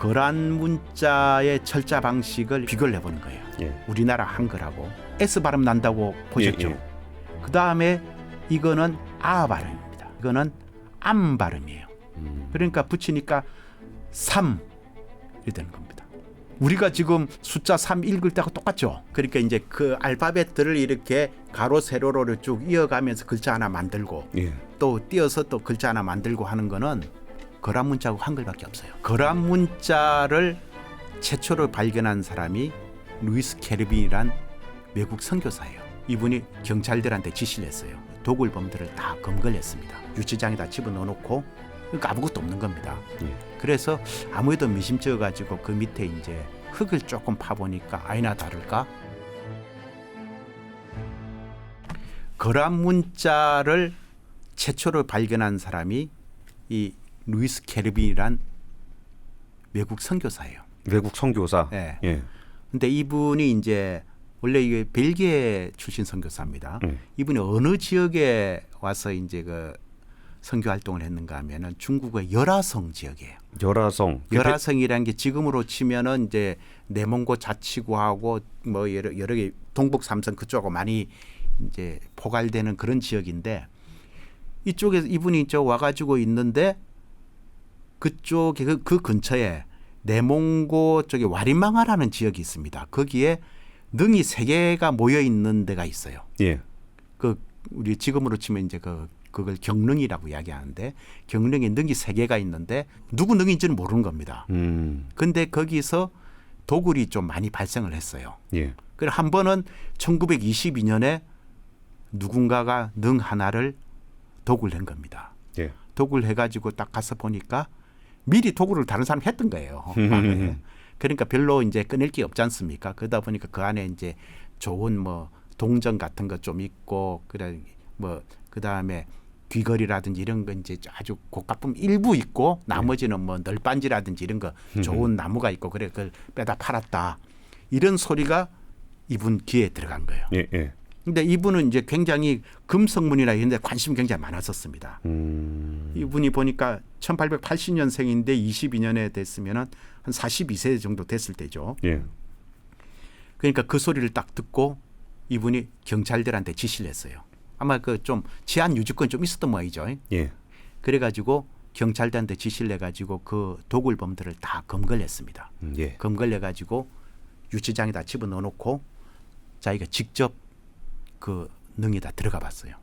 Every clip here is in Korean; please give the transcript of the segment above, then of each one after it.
거란 문자의 철자 방식을 비교를 해보는 거예요. 예. 우리나라 한글하고 S 발음 난다고 보셨죠? 예. 그 다음에 이거는 아 발음입니다. 이거는 암 발음이에요. 그러니까 붙이니까 3 이렇게 되는 겁니다. 우리가 지금 숫자 3 읽을 때하고 똑같죠. 그러니까 이제 그 알파벳들을 이렇게 가로 세로로 쭉 이어가면서 글자 하나 만들고 예. 또 띄어서 또 글자 하나 만들고 하는 거는 거란 문자하고 한글밖에 없어요. 거란 문자를 최초로 발견한 사람이 루이스 캐르빈이란 외국 선교사예요. 이분이 경찰들한테 지시를 했어요. 도굴범들을 다 검거를 했습니다. 유치장에다 집어넣어 놓고 그러니까 아무것도 없는 겁니다. 그래서 아무래도 미심쩍어 가지고 그 밑에 이제 흙을 조금 파보니까 아니나 다를까 거란 문자를 최초로 발견한 사람이 이 루이스 캐르빈이란 외국 선교사예요. 외국 선교사. 네. 예. 근데 이분이 이제 원래 이게 벨기에 출신 선교사입니다. 이분이 어느 지역에 와서 이제 그 선교 활동을 했는가 하면은 중국의 열화성 지역이에요. 열화성이라는 게 지금으로 치면은 이제 내몽고 자치구하고 뭐 여러 개 동북 삼성 그쪽하고 많이 이제 포괄되는 그런 지역인데 이쪽에 이분이 저 와가지고 있는데 그쪽에 그 근처에 내몽고 쪽에 와리망아라는 지역이 있습니다. 거기에 능이 3개가 모여 있는 데가 있어요. 예. 그 우리 지금으로 치면 이제 그걸 경릉이라고 이야기하는데 경릉에 능이 3개가 있는데 누구 능인지는 모르는 겁니다. 근데 거기서 도굴이 좀 많이 발생을 했어요. 예. 그래서 한 번은 1922년에 누군가가 능 하나를 도굴한 겁니다. 예. 도굴해가지고 딱 가서 보니까 미리 도굴을 다른 사람이 했던 거예요. 그러니까 별로 이제 꺼낼 게 없지 않습니까? 그러다 보니까 그 안에 이제 좋은 뭐 동전 같은 거 좀 있고 그래 뭐 그 다음에 귀걸이라든지 이런 거 이제 아주 고가품 일부 있고 나머지는 뭐 널빤지라든지 이런 거 좋은 나무가 있고 그래 그걸 빼다 팔았다. 이런 소리가 이분 귀에 들어간 거예요. 예. 예. 근데 이분은 이제 굉장히 금성문이나 이런 데 관심이 굉장히 많았었습니다. 이분이 보니까 1880년생인데 22년에 됐으면은 한 42세 정도 됐을 때죠. 예. 그러니까 그 소리를 딱 듣고 이분이 경찰들한테 지시를 했어요. 아마 그 좀 치안 유지권 좀 있었던 모양이죠. 예. 그래가지고 경찰들한테 지시를 해가지고 그 도굴범들을 다 검거를 했습니다. 예. 검거를 해가지고 유치장에다 집어넣어놓고 자기가 직접 그 능에다 들어가 봤어요.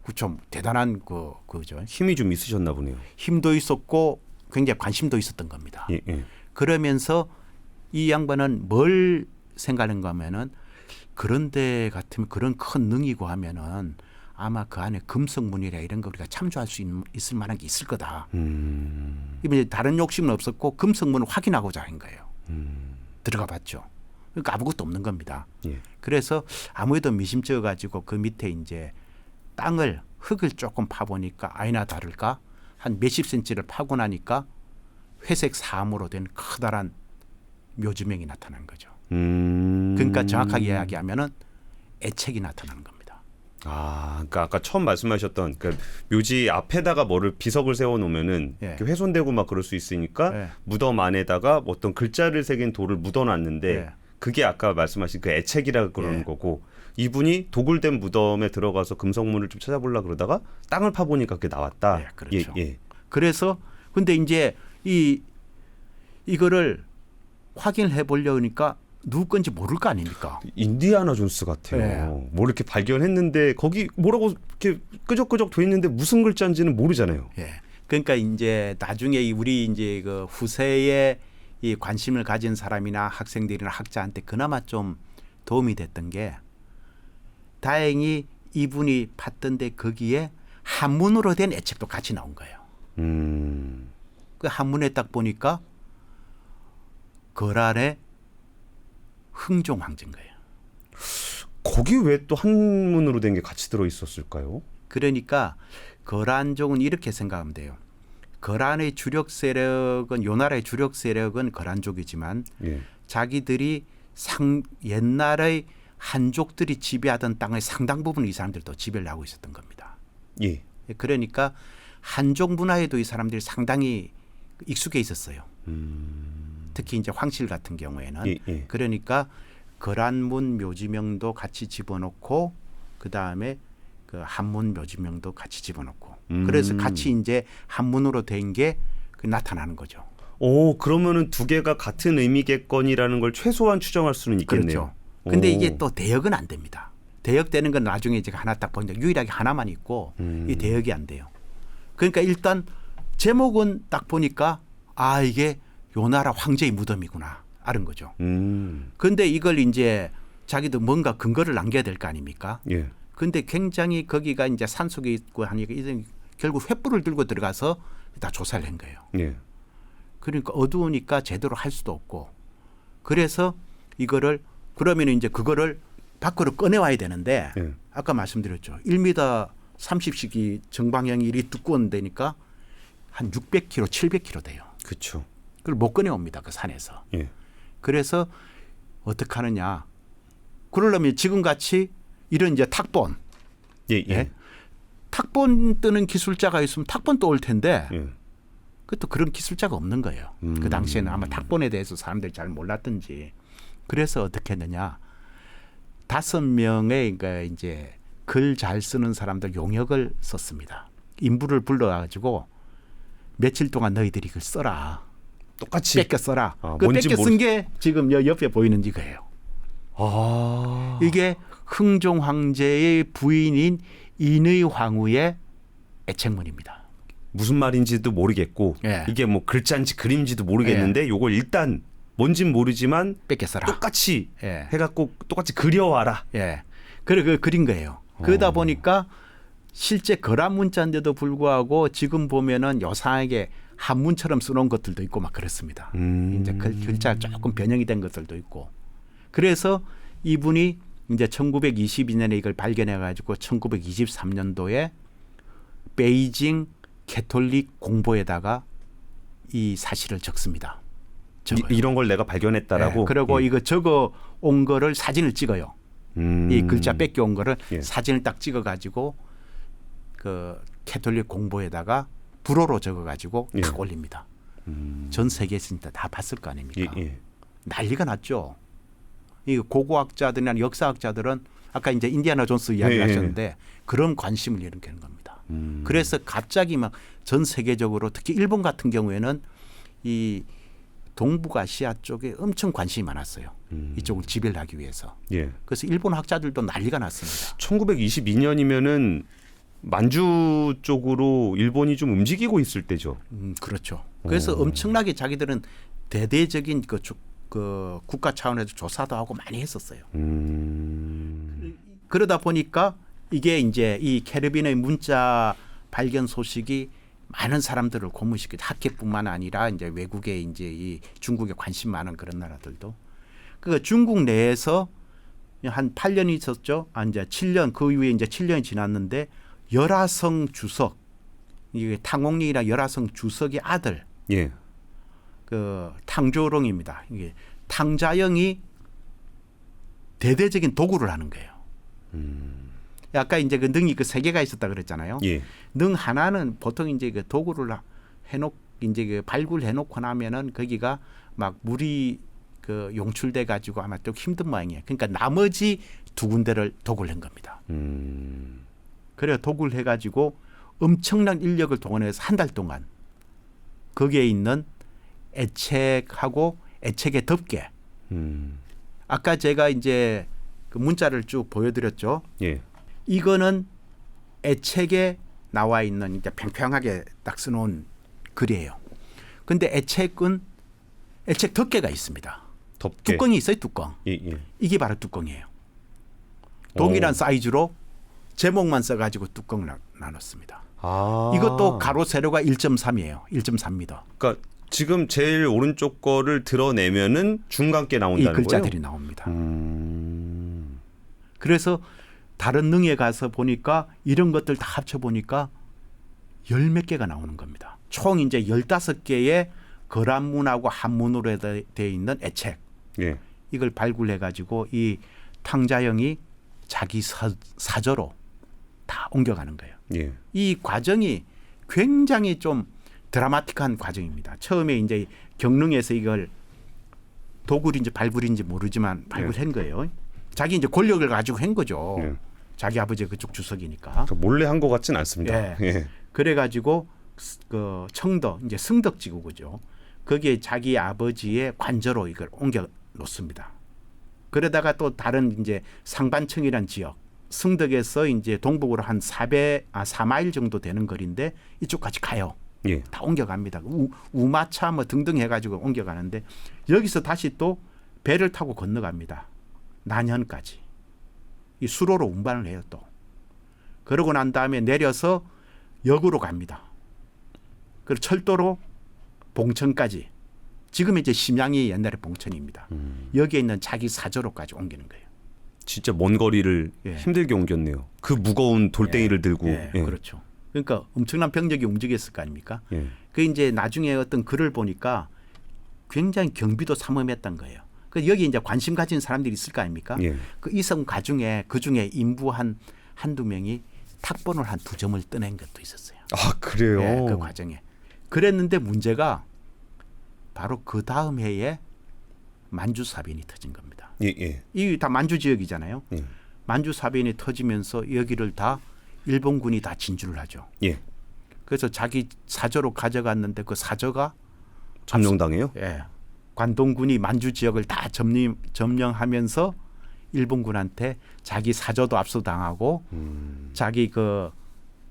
그 좀 대단한 그죠. 힘이 좀 있으셨나 보네요. 힘도 있었고 굉장히 관심도 있었던 겁니다. 예. 예. 그러면서 이 양반은 뭘 생각하는가 하면은 그런 데 같으면 그런 큰 능이고 하면은 아마 그 안에 금성문이라 이런 거 우리가 참조할 수 있을 만한 게 있을 거다. 이번에 다른 욕심은 없었고 금성문을 확인하고자 한 거예요. 들어가 봤죠. 그러니까 아무것도 없는 겁니다. 예. 그래서 아무래도 미심쩍어 가지고 그 밑에 이제 땅을 흙을 조금 파보니까 아니나 다를까 한 몇십 센치를 파고 나니까 회색 사암으로 된 커다란 묘지명이 나타난 거죠. 그러니까 정확하게 이야기하면은 애책이 나타나는 겁니다. 아, 그러니까 아까 처음 말씀하셨던 그 묘지 앞에다가 뭐를 비석을 세워놓으면은 예. 훼손되고 막 그럴 수 있으니까 예. 무덤 안에다가 어떤 글자를 새긴 돌을 묻어놨는데 예. 그게 아까 말씀하신 그 애책이라 그러는 예. 거고 이분이 도굴된 무덤에 들어가서 금성문을 좀 찾아보려 그러다가 땅을 파보니까 그게 나왔다. 예, 그렇죠. 예. 그래서 근데 이제 이거를 확인을 해보려고 하니까 누구 건지 모를 거 아닙니까? 인디아나 존스 같아요. 네. 뭐 이렇게 발견했는데 거기 뭐라고 이렇게 끄적끄적 돼 있는데 무슨 글자인지는 모르잖아요. 예. 그러니까 이제 나중에 우리 이제 그 후세에 이 관심을 가진 사람이나 학생들이나 학자한테 그나마 좀 도움이 됐던 게 다행히 이분이 팠던데 거기에 한문으로 된 애책도 같이 나온 거예요. 그 한문에 딱 보니까 거란의 흥종 황제인 거예요. 거기 왜 또 한문으로 된 게 같이 들어 있었을까요? 그러니까 거란족은 이렇게 생각하면 돼요. 거란의 주력 세력은 요 나라의 주력 세력은 거란족이지만 예. 자기들이 옛날의 한족들이 지배하던 땅의 상당 부분을 이 사람들도 지배를 하고 있었던 겁니다. 예. 그러니까 한족 문화에도 이 사람들이 상당히 익숙해 있었어요. 특히 이제 황실 같은 경우에는 예, 예. 그러니까 거란문 묘지명도 같이 집어넣고 그 다음에 그 한문 묘지명도 같이 집어넣고 그래서 같이 이제 한문으로 된 게 나타나는 거죠. 오, 그러면은 두 개가 같은 의미겠거니라는 걸 최소한 추정할 수는 있겠네요. 그렇죠. 근데 오. 이게 또 대역은 안 됩니다. 대역되는 건 나중에 제가 하나 딱 보니까 유일하게 하나만 있고 이 대역이 안 돼요. 그러니까 일단 제목은 딱 보니까 아 이게 요 나라 황제의 무덤이구나 알은 거죠. 그런데 이걸 이제 자기도 뭔가 근거를 남겨야 될 거 아닙니까? 예. 근데 굉장히 거기가 이제 산속에 있고 하니까 이제 결국 횃불을 들고 들어가서 다 조사를 한 거예요. 예. 그러니까 어두우니까 제대로 할 수도 없고 그래서 이거를 그러면 이제 그거를 밖으로 꺼내와야 되는데 예. 아까 말씀드렸죠. 1m 30씩이 정방향이 이리 두꺼운 데니까 한 600km, 700km 돼요. 그렇죠. 그걸 못 꺼내옵니다. 그 산에서. 예. 그래서 어떻게 하느냐. 그러려면 지금같이 이런 이제 탁본. 예, 예. 예? 탁본 뜨는 기술자가 있으면 탁본 떠올 텐데 예. 그것도 그런 기술자가 없는 거예요. 그 당시에는 아마 탁본에 대해서 사람들이 잘 몰랐든지. 그래서 어떻게 했느냐. 5명의 그러니까 이제 글 잘 쓰는 사람들 용역을 썼습니다. 인부를 불러가지고 며칠 동안 너희들이 이걸 써라. 똑같이 뺏겨 써라. 아, 그 뭔지 뺏겨 쓴 게 지금 옆에 보이는 이거예요. 아. 이게 흥종 황제의 부인인 인의 황후의 애책문입니다. 무슨 말인지도 모르겠고 예. 이게 뭐 글자인지 그림인지도 모르겠는데 요걸 일단 뭔진 모르지만 뺏겨 써라. 똑같이 예. 해갖고 똑같이 그려와라. 예. 그 그린 거예요. 그러다 보니까 실제 거란 문자인데도 불구하고 지금 보면은 요상하게 한문처럼 써놓은 것들도 있고 막 그렇습니다. 이제 글자 조금 변형이 된 것들도 있고. 그래서 이분이 이제 1922년에 이걸 발견해 가지고 1923년도에 베이징 캐톨릭 공보에다가 이 사실을 적습니다. 적어요. 이런 걸 내가 발견했다라고. 예, 그리고 예. 이거 적어 온 거를 사진을 찍어요. 이 글자 뺏겨 온 거를 예. 사진을 딱 찍어 가지고 그 캐톨릭 공보에다가 불어로 적어 가지고 예. 탁 올립니다. 전 세계에서 진짜 다 봤을 거 아닙니까? 예, 예. 난리가 났죠. 이 고고학자들이나 역사학자들은 아까 이제 인디아나 존스 이야기 예, 하셨는데 그런 관심을 일으키는 겁니다. 그래서 갑자기 막 전 세계적으로 특히 일본 같은 경우에는 이 동북아시아 쪽에 엄청 관심이 많았어요. 이쪽을 지배하기 위해서. 예. 그래서 일본 학자들도 난리가 났습니다. 1922년이면은 만주 쪽으로 일본이 좀 움직이고 있을 때죠. 그렇죠. 그래서 엄청나게 자기들은 대대적인 그 국가 차원에서 조사도 하고 많이 했었어요. 그러다 보니까 이게 이제 이 캐리빈의 문자 발견 소식이 많은 사람들을 고문시키고 학계뿐만 아니라 이제 외국에 이제 이 중국에 관심 많은 그런 나라들도 그 중국 내에서 한 8년이 있었죠. 아 이제 7년 그 이후에 이제 7년이 지났는데 열화성 주석 이게 탕옥리이나 열화성 주석의 아들 예. 그 탕조롱입니다. 이게 탕자영이 대대적인 도구를 하는 거예요. 아까 이제 그 능이 그 3개가 있었다 그랬잖아요. 예. 능 하나는 보통 이제 그 도구를 해놓 이제 그 발굴해 놓고 나면은 거기가 막 물이 그 용출돼 가지고 아마 좀 힘든 모양이에요. 그러니까 나머지 2군데를 도굴한 겁니다. 그래 도굴 해가지고 엄청난 인력을 동원해서 한 달 동안 거기에 있는 애책하고 애책의 덮개. 아까 제가 이제 그 문자를 쭉 보여드렸죠. 예. 이거는 애책에 나와 있는 이제 평평하게 딱 써놓은 글이에요. 근데 애책은 애책 덮개가 있습니다. 덮개. 뚜껑이 있어요, 뚜껑. 예, 예. 이게 바로 뚜껑이에요. 동일한 사이즈로 제목만 써가지고 뚜껑을 나눴습니다. 아. 이것도 가로 세로가 1.3이에요. 1.3m. 그러니까 지금 제일 오른쪽 거를 드러내면은 중간 게 이 나온다는 글자들이 거예요? 나옵니다. 그래서 다른 능에 가서 보니까 이런 것들 다 합쳐 보니까 10몇 개가 나오는 겁니다. 총 이제 15개의 거란문하고 한문으로 되어 있는 애책. 예. 이걸 발굴해 가지고 이 탕자영이 자기 사저로 다 옮겨가는 거예요. 예. 이 과정이 굉장히 좀 드라마틱한 과정입니다. 처음에 이제 경릉에서 이걸 도굴인지 발굴인지 모르지만 발굴한 거예요. 자기 이제 권력을 가지고 한 거죠. 자기 아버지가 그쪽 주석이니까. 몰래 한 것 같진 않습니다. 예. 그래가지고 그 청도 이제 승덕지구죠. 거기에 자기 아버지의 관저로 이걸 옮겨 놓습니다. 그러다가 또 다른 이제 상반청이란 지역, 승덕에서 이제 동북으로 한 4마일 정도 되는 거리인데 이쪽까지 가요. 예. 다 옮겨갑니다. 우마차 뭐 등등 해가지고 옮겨가는데 여기서 다시 또 배를 타고 건너갑니다. 난현까지. 이 수로로 운반을 해요 또. 그러고 난 다음에 내려서 역으로 갑니다. 그리고 철도로 봉천까지. 지금 이제 심양이 옛날에 봉천입니다. 여기에 있는 자기 사저로까지 옮기는 거예요. 진짜 먼 거리를 힘들게 옮겼네요. 그 무거운 돌덩이를 들고. 그렇죠. 그러니까 엄청난 병력이 움직였을 거 아닙니까? 예. 그 이제 나중에 어떤 글을 보니까 굉장히 경비도 삼엄했던 거예요. 그 여기 이제 관심 가진 사람들이 있을 거 아닙니까? 예. 그 이성 가중에 그 중에 인부 한두 명이 탁본을 한 2점을 떠낸 것도 있었어요. 아 그래요? 예, 그 과정에. 그랬는데 문제가 바로 그 다음 해에 만주사변이 터진 겁니다. 예. 이 다 만주 지역이잖아요. 예. 만주사변이 터지면서 여기를 다 일본군이 다 진주를 하죠. 예. 그래서 자기 사저로 가져갔는데 그 사저가 점령당해요? 예. 관동군이 만주 지역을 다 점령하면서 일본군한테 자기 사저도 압수당하고 자기 그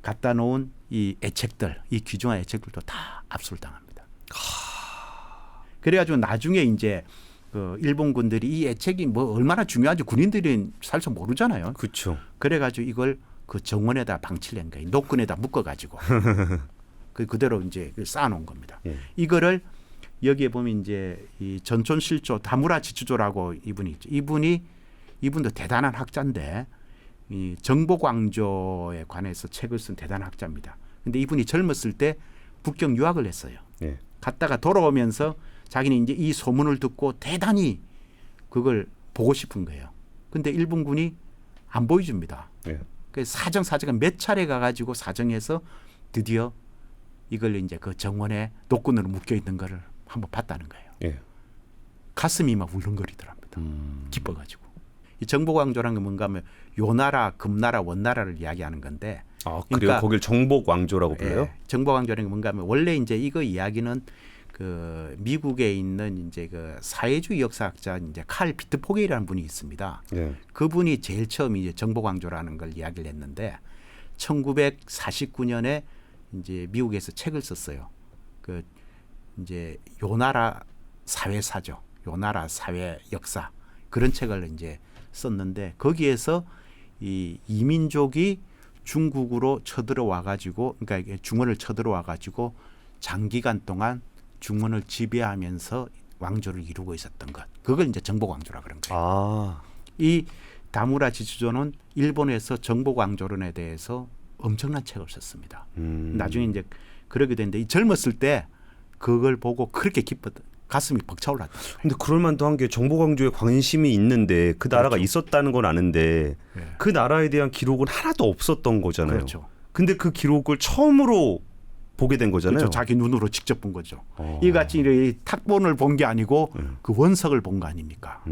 갖다 놓은 이 애책들, 이 귀중한 애책들도 다 압수를 당합니다. 그래가지고 나중에 이제 그 일본군들이 이 애책이 뭐 얼마나 중요한지 군인들이 살짝 모르잖아요. 그렇죠. 그래가지고 이걸 그 정원에다 방치를 한 거예요. 노끈에다 묶어가지고 그대로 이제 쌓아놓은 겁니다. 예. 이거를 여기에 보면 이제 이 전촌실조 다무라 지추조라고 이분이 있죠. 이분도 대단한 학자인데 이 정보광조에 관해서 책을 쓴 대단한 학자입니다. 근데 이분이 젊었을 때 북경 유학을 했어요. 예. 갔다가 돌아오면서 자기는 이제 이 소문을 듣고 대단히 그걸 보고 싶은 거예요. 근데 일본군이 안 보여줍니다. 예. 그래서 사정사정을 몇 차례 가가지고 사정해서 드디어 이걸 이제 그 정원에 노끈으로 묶여 있는 거를 한번 봤다는 거예요. 예. 가슴이 막 울렁거리더랍니다. 기뻐가지고. 이 정보광조라는 게 뭔가 하면 요나라, 금나라, 원나라를 이야기하는 건데. 아 그래요? 그러니까 거길 정복왕조라고 불러요? 예, 정보광조라는 게 뭔가 하면 원래 이제 이거 이야기는 그 미국에 있는 이제 그 사회주의 역사학자 이제 칼 비트포게이라는 분이 있습니다. 예. 그분이 제일 처음 이제 정보광조라는 걸 이야기를 했는데 1949년에 이제 미국에서 책을 썼어요. 그 이제 요나라 사회사죠. 요나라 사회 역사 그런 책을 이제 썼는데 거기에서 이 이민족이 중국으로 쳐들어와 가지고 그러니까 이게 중원을 쳐들어와 가지고 장기간 동안 중원을 지배하면서 왕조를 이루고 있었던 것. 그걸 이제 정보광조라 그런 거예요. 아. 이 다무라 지추조는 일본에서 정보광조론에 대해서 엄청난 책을 썼습니다. 나중에 이제 그러게 됐는데 이 젊었을 때 그걸 보고 그렇게 기뻤던 가슴이 벅차올랐다. 근데 그럴만도 한 게 정보광조에 관심이 있는데 그 나라가 그렇죠. 있었다는 건 아는데 예. 그 나라에 대한 기록은 하나도 없었던 거잖아요. 그렇죠. 근데 그 기록을 처음으로 보게 된 거잖아요. 그렇죠. 자기 눈으로 직접 본 거죠. 어. 이같이 이 탁본을 본 게 아니고 그 원석을 본 거 아닙니까?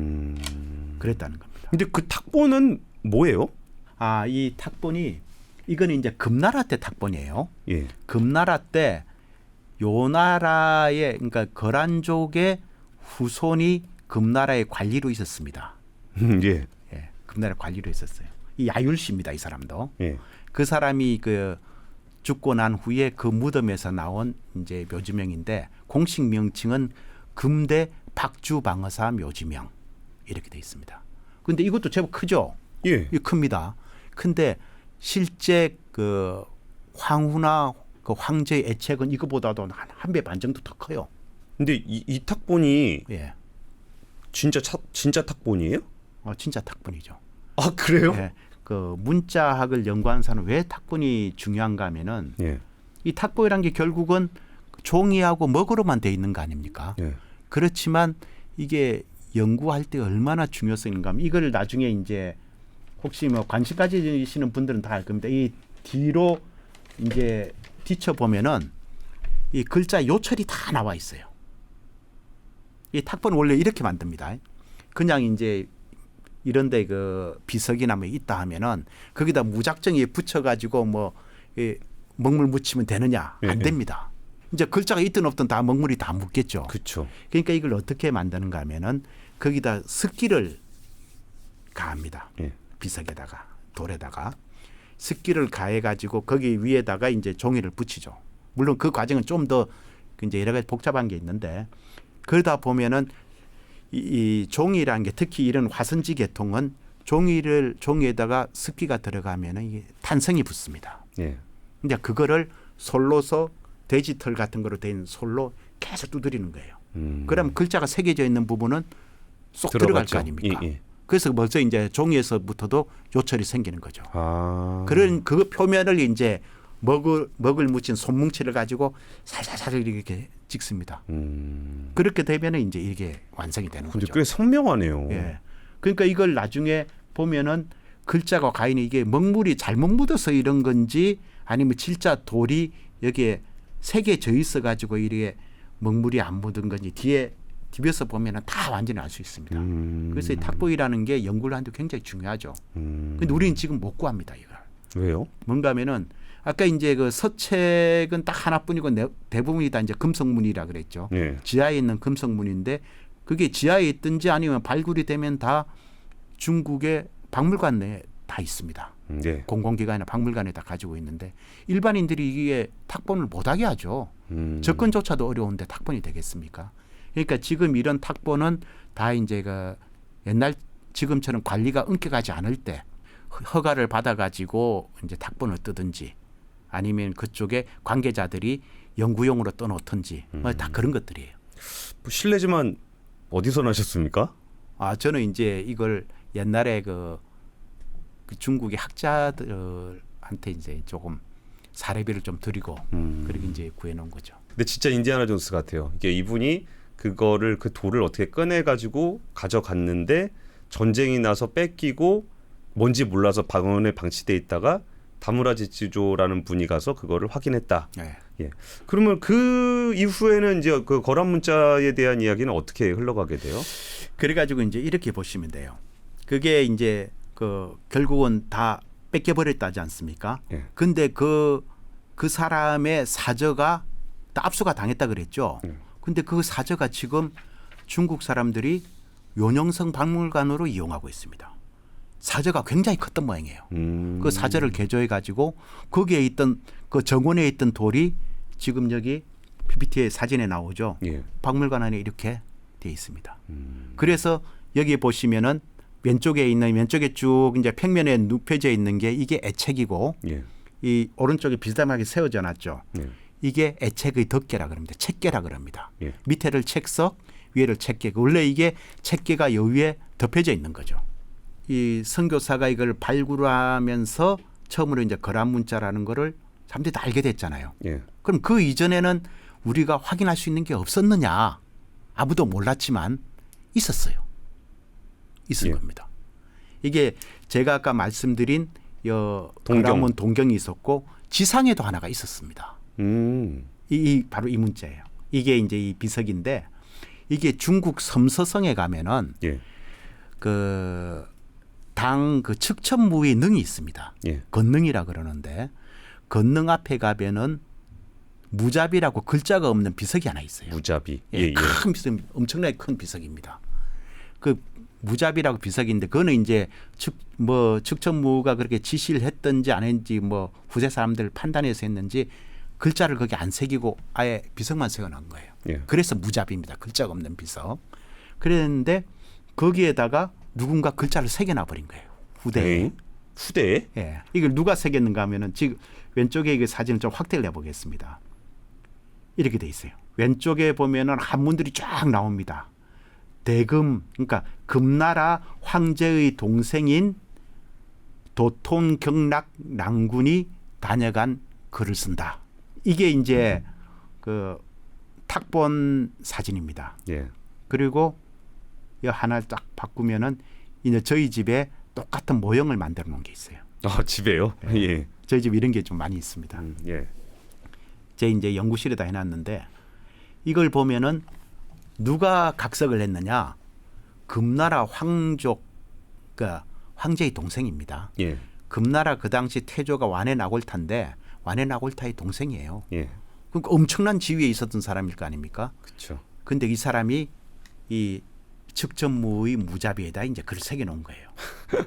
그랬다는 겁니다. 근데 그 탁본은 뭐예요? 아, 이 탁본이 이거는 이제 금나라 때 탁본이에요. 예. 금나라 때 요 나라의 그러니까 거란족의 후손이 금나라의 관리로 있었습니다. 예. 예, 금나라 관리로 있었어요. 이 야율씨입니다. 이 사람도. 예. 그 사람이 그 죽고 난 후에 그 무덤에서 나온 이제 묘지명인데 공식 명칭은 금대 박주방어사 묘지명 이렇게 돼 있습니다. 근데 이것도 제법 크죠. 예. 이 큽니다. 근데 실제 그 황후나 그 황제의 애책은 이거보다도 한 배 반 정도 더 커요. 근데 이 탁본이 예, 진짜 탁본이에요? 진짜 탁본이죠. 아 그래요? 예, 그 문자학을 연구하는 사람은 왜 탁본이 중요한가 하면은 예. 이 탁본이란 게 결국은 종이하고 먹으로만 돼 있는 거 아닙니까? 예. 그렇지만 이게 연구할 때 얼마나 중요성인가 하면 이걸 나중에 이제 혹시 뭐 관심 가지시는 분들은 다 알 겁니다. 이 뒤로 이제 뒤쳐 보면은 이 글자 요철이 다 나와 있어요. 이 탁본은 원래 이렇게 만듭니다. 그냥 이제 이런데 그 비석이나 뭐 있다 하면은 거기다 무작정에 붙여가지고 뭐 먹물 묻히면 되느냐? 안 예, 됩니다. 이제 글자가 있든 없든 다 먹물이 다 묻겠죠. 그렇죠. 그러니까 이걸 어떻게 만드는가 하면은 거기다 습기를 가합니다. 예. 비석에다가 돌에다가 습기를 가해 가지고 거기 위에다가 이제 종이를 붙이죠. 물론 그 과정은 좀 더 이제 여러 가지 복잡한 게 있는데 그러다 보면은 이 종이라는 게 특히 이런 화선지 계통은 종이에다가 습기가 들어가면은 이게 탄성이 붙습니다. 예. 이제 그거를 솔로서 돼지털 같은 거로 된 솔로 계속 두드리는 거예요. 그러면 글자가 새겨져 있는 부분은 쏙 들어갈 들어가죠. 거 아닙니까? 예, 예. 그래서 먼저 이제 종이에서부터도 요철이 생기는 거죠. 아. 그런 그 표면을 이제 먹을 묻힌 손뭉치를 가지고 살살 이렇게 찍습니다. 그렇게 되면은 이제 이게 완성이 되는 근데 거죠. 꽤 선명하네요. 예. 그러니까 이걸 나중에 보면은 글자가 과연 이게 먹물이 잘못 묻어서 이런 건지 아니면 진짜 돌이 여기에 새겨져 있어 가지고 이게 먹물이 안 묻은 건지 뒤에서 보면은 다 완전히 알 수 있습니다. 그래서 이 탁보이라는 게 연구를 하는데 굉장히 중요하죠. 근데 우리는 지금 못 구합니다, 이걸. 왜요? 뭔가 하면은 아까 이제 그 서책은 딱 하나뿐이고 대부분이 다 이제 금속문이라 그랬죠. 예. 지하에 있는 금속문인데 그게 지하에 있든지 아니면 발굴이 되면 다 중국의 박물관 내에 다 있습니다. 예. 공공기관이나 박물관에 다 가지고 있는데 일반인들이 이게 탁본을 못하게 하죠. 접근조차도 어려운데 탁본이 되겠습니까? 그러니까 지금 이런 탁본은 다 이제 그 옛날 지금처럼 관리가 엄격하지 않을 때 허가를 받아가지고 이제 탁본을 뜨든지 아니면 그쪽에 관계자들이 연구용으로 떠놓든지 뭐 다 그런 것들이에요. 뭐 실례지만 어디서 나셨습니까? 아 저는 이제 이걸 옛날에 그 중국의 학자들한테 이제 조금 사례비를 좀 드리고 그렇게 이제 구해놓은 거죠. 근데 진짜 인디아나 존스 같아요. 이게 이분이 그거를 그 돌을 어떻게 꺼내 가지고 가져갔는데 전쟁이 나서 뺏기고 뭔지 몰라서 방언에 방치돼 있다가 다무라지치조라는 분이 가서 그거를 확인했다. 네. 예. 그러면 그 이후에는 이제 그 거란 문자에 대한 이야기는 어떻게 흘러가게 돼요? 그래가지고 이제 이렇게 보시면 돼요. 그게 이제 그 결국은 다 뺏겨버렸다지 않습니까? 예. 근데 그 사람의 사저가 다 압수가 당했다 그랬죠. 근데 그 사저가 지금 중국 사람들이 요녕성 박물관으로 이용하고 있습니다. 사저가 굉장히 컸던 모양이에요. 그 사저를 개조해 가지고 거기에 있던 그 정원에 있던 돌이 지금 여기 PPT의 사진에 나오죠. 예. 박물관 안에 이렇게 돼 있습니다. 그래서 여기 보시면은 왼쪽에 쭉 이제 평면에 눕혀져 있는 게 이게 애책이고 예. 이 오른쪽에 비스듬하게 세워져 놨죠. 예. 이게 애책의 덮개라 그럽니다. 책개라 그럽니다. 예. 밑에를 책석, 위에를 책개. 원래 이게 책개가 여 위에 덮여져 있는 거죠. 이 선교사가 이걸 발굴하면서 처음으로 이제 거란 문자라는 거를 사람들이 다 알게 됐잖아요. 예. 그럼 그 이전에는 우리가 확인할 수 있는 게 없었느냐? 아무도 몰랐지만 있었어요. 있은 예. 겁니다. 이게 제가 아까 말씀드린 거란문 동경이 있었고 지상에도 하나가 있었습니다. 바로 이 문자예요. 이게 이제 이 비석인데 이게 중국 섬서성에 가면은 예. 당 측천무의 능이 있습니다. 예. 건능이라 그러는데 건능 앞에 가면은 무잡이라고 글자가 없는 비석이 하나 있어요. 무잡이. 예, 큰 비석, 엄청나게 큰 비석입니다. 그 무잡이라고 비석인데 그거는 이제 측천무가 그렇게 지시를 했든지 안 했는지 뭐 후세 사람들 판단해서 했는지 글자를 거기 안 새기고 아예 비석만 새겨놓은 거예요. 예. 그래서 무잡입니다. 글자가 없는 비석. 그랬는데 거기에다가 누군가 글자를 새겨놔 버린 거예요. 후대에. 후대에? 예. 이걸 누가 새겼는가 하면은 지금 왼쪽에 이 사진을 좀 확대를 해보겠습니다. 이렇게 돼 있어요. 왼쪽에 보면은 한문들이 쫙 나옵니다. 대금, 그러니까 금나라 황제의 동생인 도통경락 낭군이 다녀간 글을 쓴다. 이게 이제 그 탁본 사진입니다. 예. 그리고 이 하나 딱 바꾸면은 이제 저희 집에 똑같은 모형을 만들어 놓은 게 있어요. 아, 집에요? 네. 예. 저희 집 이런 게 좀 많이 있습니다. 예. 제 이제 연구실에다 해놨는데 이걸 보면은 누가 각석을 했느냐? 금나라 황족, 그러니까 황제의 동생입니다. 예. 금나라 그 당시 태조가 완해나골타인데 완해나골타의 동생이에요. 예. 그러니까 엄청난 지위에 있었던 사람일 거 아닙니까? 그렇죠. 근데 이 사람이 이 측전무의 무자비에다 이제 글을 새겨 놓은 거예요.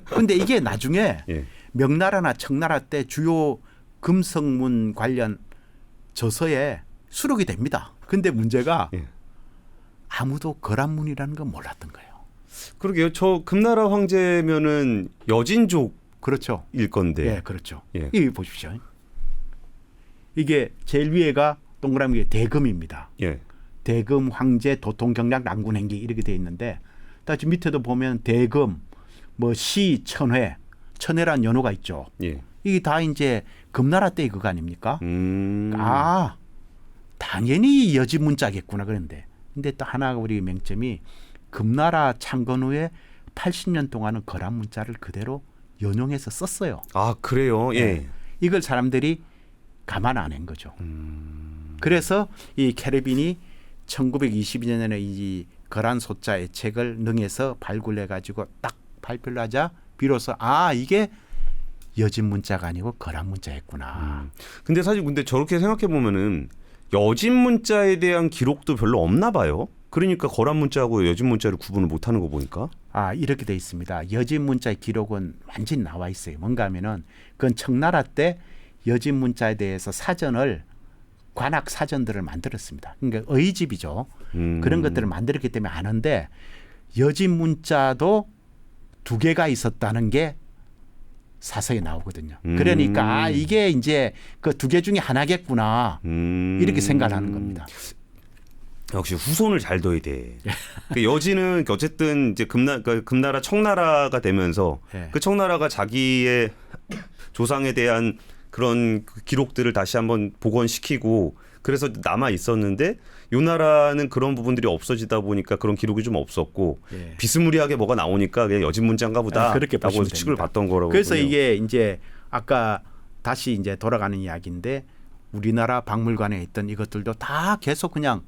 근데 이게 나중에 예. 명나라나 청나라 때 주요 금성문 관련 저서에 수록이 됩니다. 근데 문제가 예. 아무도 거란문이라는 건 몰랐던 거예요. 그러게요. 저 금나라 황제면은 여진족일 그렇죠. 건데. 예, 그렇죠. 예. 이 보십시오. 이게 제일 위에가 동그라미 대금입니다. 예. 대금, 황제, 도통, 경락, 랑군, 행기 이렇게 돼 있는데 다시 밑에도 보면 대금, 뭐 시, 천회, 천회란 연호가 있죠. 예. 이게 다 이제 금나라 때의 그거 아닙니까? 아, 당연히 여지 문자겠구나 그런데. 근데 또 하나 우리 맹점이 금나라 창건 후에 80년 동안은 거란 문자를 그대로 연용해서 썼어요. 아, 그래요. 예. 네. 이걸 사람들이 감안 안 한 거죠. 그래서 이 캐르빈이 1922년에 이 거란 소자 애책을 능해서 발굴해 가지고 딱 발표를 하자 비로소 아 이게 여진 문자가 아니고 거란 문자였구나. 근데 사실 근데 저렇게 생각해 보면은 여진 문자에 대한 기록도 별로 없나 봐요. 그러니까 거란 문자하고 여진 문자를 구분을 못 하는 거 보니까. 아 이렇게 돼 있습니다. 여진 문자의 기록은 완전히 나와 있어요. 뭔가 하면은 그건 청나라 때 여진 문자에 대해서 사전을 관악 사전들을 만들었습니다. 그러니까 의집이죠. 그런 것들을 만들었기 때문에 아는데 여진 문자도 2개가 있었다는 게 사서에 나오거든요. 그러니까 아, 이게 이제 그 2개 중에 하나겠구나 이렇게 생각을 하는 겁니다. 역시 후손을 잘 둬야 돼. 그 여진은 어쨌든 이제 금나라 청나라가 되면서 예. 그 청나라가 자기의 조상에 대한 그런 기록들을 다시 한번 복원시키고 그래서 남아 있었는데 이 나라는 그런 부분들이 없어지다 보니까 그런 기록이 좀 없었고 예. 비스무리하게 뭐가 나오니까 그냥 여진 문자인가 보다. 그렇게 라고 보시면 칙을 됩니다. 봤던 거라고. 그래서 보군요. 이게 이제 아까 다시 이제 돌아가는 이야기인데 우리나라 박물관에 있던 이것들도 다 계속 그냥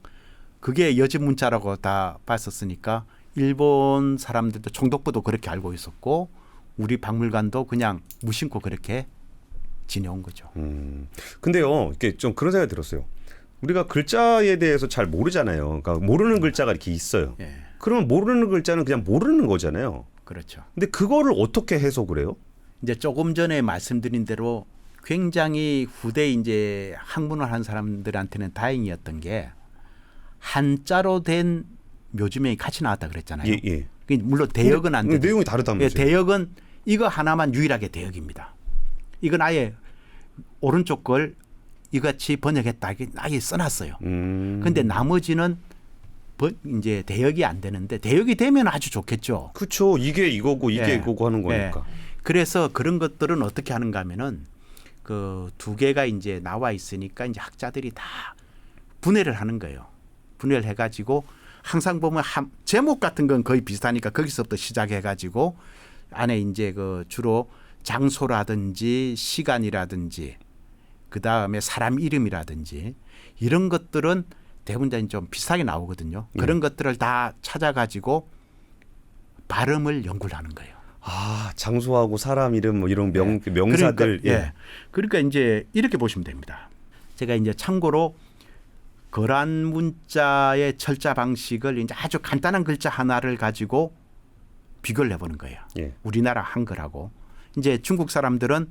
그게 여진 문자라고 다 봤었으니까 일본 사람들도 총독부도 그렇게 알고 있었고 우리 박물관도 그냥 무심코 그렇게 지내온 거죠. 근데요, 이게 좀 그런 생각이 들었어요. 우리가 글자에 대해서 잘 모르잖아요. 그러니까 모르는 글자가 이렇게 있어요. 예, 그러면 모르는 글자는 그냥 모르는 거잖아요. 그렇죠. 근데 그거를 어떻게 해석을 해요? 이제 조금 전에 말씀드린 대로 굉장히 후대 이제 학문을 한 사람들한테는 다행이었던 게 한자로 된 묘지명이 같이 나왔다 그랬잖아요. 예, 예. 물론 대역은 안 되죠. 내용이 다르다면서요. 예, 대역은 이거 하나만 유일하게 대역입니다. 이건 아예 오른쪽 걸 이같이 번역했다. 이게 아예 써놨어요. 근데 나머지는 이제 대역이 안 되는데 대역이 되면 아주 좋겠죠. 그렇죠. 이게 이거고 이게 예. 이거고 하는 거니까. 예. 그래서 그런 것들은 어떻게 하는가 하면은 그 2개가 이제 나와 있으니까 이제 학자들이 다 분해를 하는 거예요. 분해를 해가지고 항상 보면 제목 같은 건 거의 비슷하니까 거기서부터 시작해가지고 안에 이제 그 주로 장소라든지 시간이라든지 그 다음에 사람 이름이라든지 이런 것들은 대부분 좀 비슷하게 나오거든요. 그런 것들을 다 찾아가지고 발음을 연구를 하는 거예요. 아, 장소하고 사람 이름 뭐 이런 네. 명사들. 그러니까, 예. 그러니까 이제 이렇게 보시면 됩니다. 제가 이제 참고로 거란 문자의 철자 방식을 이제 아주 간단한 글자 하나를 가지고 비교를 해보는 거예요. 예. 우리나라 한글하고 이제 중국 사람들은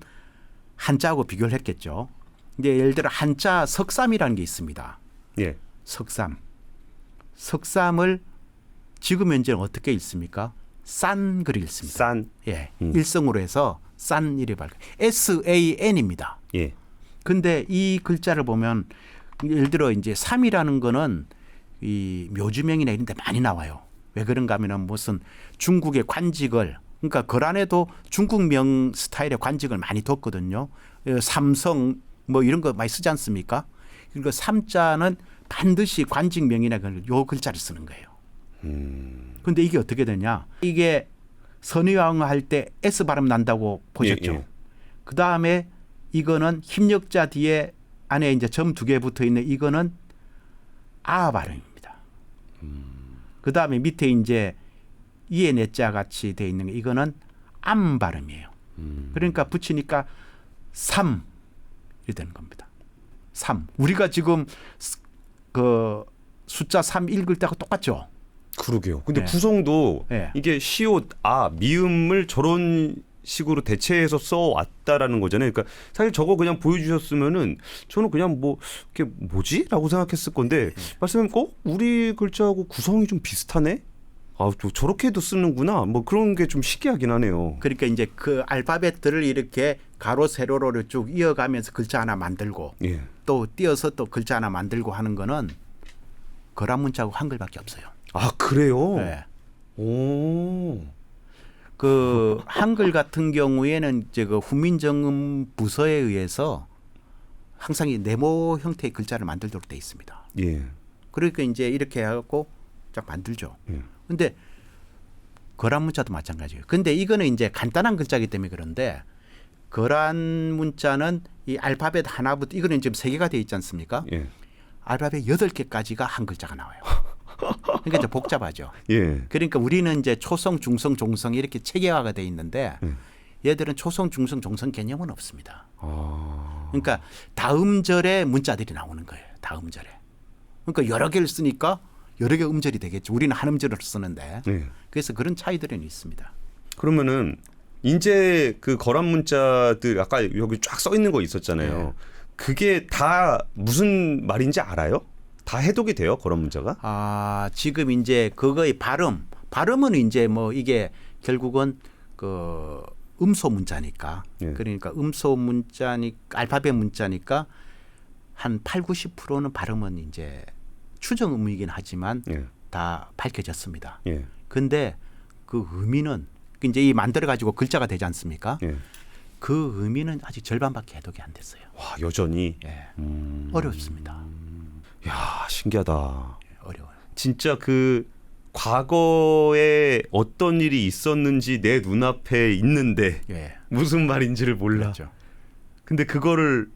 한자하고 비교를 했겠죠. 이제 예를 들어 한자 석삼이라는 게 있습니다. 예. 석삼. 석삼을 지금 현재는 어떻게 읽습니까? 싼 글이 읽습니다. 싼. 예. 일성으로 해서 싼 이래 밝. SAN입니다. 예. 근데 이 글자를 보면 예를 들어 이제 삼이라는 거는 이 묘지명이나 이런 데 많이 나와요. 왜 그런가 하면은 무슨 중국의 관직을 그러니까 거란에도 중국명 스타일의 관직을 많이 뒀거든요. 삼성 뭐 이런 거 많이 쓰지 않습니까? 그러니까 삼자는 반드시 관직명이나 요 글자를 쓰는 거예요. 근데 이게 어떻게 되냐? 이게 선의왕 할 때 S 발음 난다고 보셨죠? 예, 예. 그 다음에 이거는 힘력자 뒤에 안에 이제 점 2개 붙어 있는 이거는 아 발음입니다. 그 다음에 밑에 이제 이에 내자 같이 돼 있는 게 이거는 암 발음이에요. 그러니까 붙이니까 3 이렇게 되는 겁니다. 3. 우리가 지금 그 숫자 3 읽을 때하고 똑같죠. 그러게요. 근데 네. 구성도 네. 이게 시옷 미음을 저런 식으로 대체해서 써왔다라는 거잖아요. 그러니까 사실 저거 그냥 보여주셨으면은 저는 그냥 뭐 이게 뭐지라고 생각했을 건데 말씀하니까 우리 글자하고 구성이 좀 비슷하네. 저렇게도 쓰는구나. 뭐 그런 게 좀 신기하긴 하네요. 그러니까 이제 그 알파벳들을 이렇게 가로 세로로 쭉 이어가면서 글자 하나 만들고 예. 또 띄어서 또 글자 하나 만들고 하는 거는 거란 문자하고 한글밖에 없어요. 아 그래요? 네. 오. 그 한글 같은 경우에는 이제 그 훈민정음 부서에 의해서 항상 이 네모 형태의 글자를 만들도록 돼 있습니다. 예. 그러니까 이제 이렇게 해갖고 쫙 만들죠. 근데 거란 문자도 마찬가지예요. 근데 이거는 이제 간단한 글자이기 때문에 그런데 거란 문자는 이 알파벳 하나부터 이거는 지금 3개가 되어 있지 않습니까? 예. 알파벳 8개까지가 한 글자가 나와요. 그러니까 이제 복잡하죠. 예. 그러니까 우리는 이제 초성, 중성, 종성 이렇게 체계화가 돼 있는데 얘들은 초성, 중성, 종성 개념은 없습니다. 그러니까 다음 절에 문자들이 나오는 거예요. 다음 절에. 그러니까 여러 개를 쓰니까 여러 개 음절이 되겠죠. 우리는 한 음절을 쓰는데. 예. 그래서 그런 차이들은 있습니다. 그러면은 이제 그 거란 문자들 아까 여기 쫙 써 있는 거 있었잖아요. 네. 그게 다 무슨 말인지 알아요? 다 해독이 돼요? 거란 문자가? 지금 이제 그거의 발음은 이제 뭐 이게 결국은 그 음소 문자니까. 예. 그러니까 음소 문자니까 알파벳 문자니까 한 8, 90%는 발음은 이제 추정 의미이긴 하지만 예. 다 밝혀졌습니다. 예. 근데 그 의미는 이제 이 만들어 가지고 글자가 되지 않습니까? 예. 그 의미는 아직 절반밖에 해독이 안 됐어요. 와, 여전히. 예. 어렵습니다. 야, 신기하다. 어려워요. 진짜 그 과거에 어떤 일이 있었는지 내 눈앞에 있는데 예. 무슨 말인지를 몰라. 그렇죠. 근데 그거를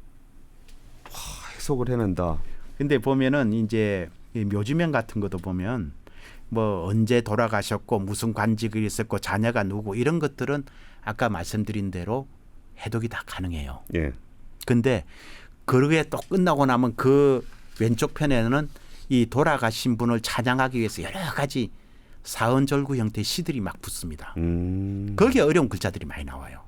해석을 해낸다. 근데 보면은 이제 이 묘지명 같은 것도 보면 뭐 언제 돌아가셨고 무슨 관직이 있었고 자녀가 누구 이런 것들은 아까 말씀드린 대로 해독이 다 가능해요. 예. 근데 그게 또 끝나고 나면 그 왼쪽 편에는 이 돌아가신 분을 찬양하기 위해서 여러 가지 사언절구 형태의 시들이 막 붙습니다. 거기에 어려운 글자들이 많이 나와요.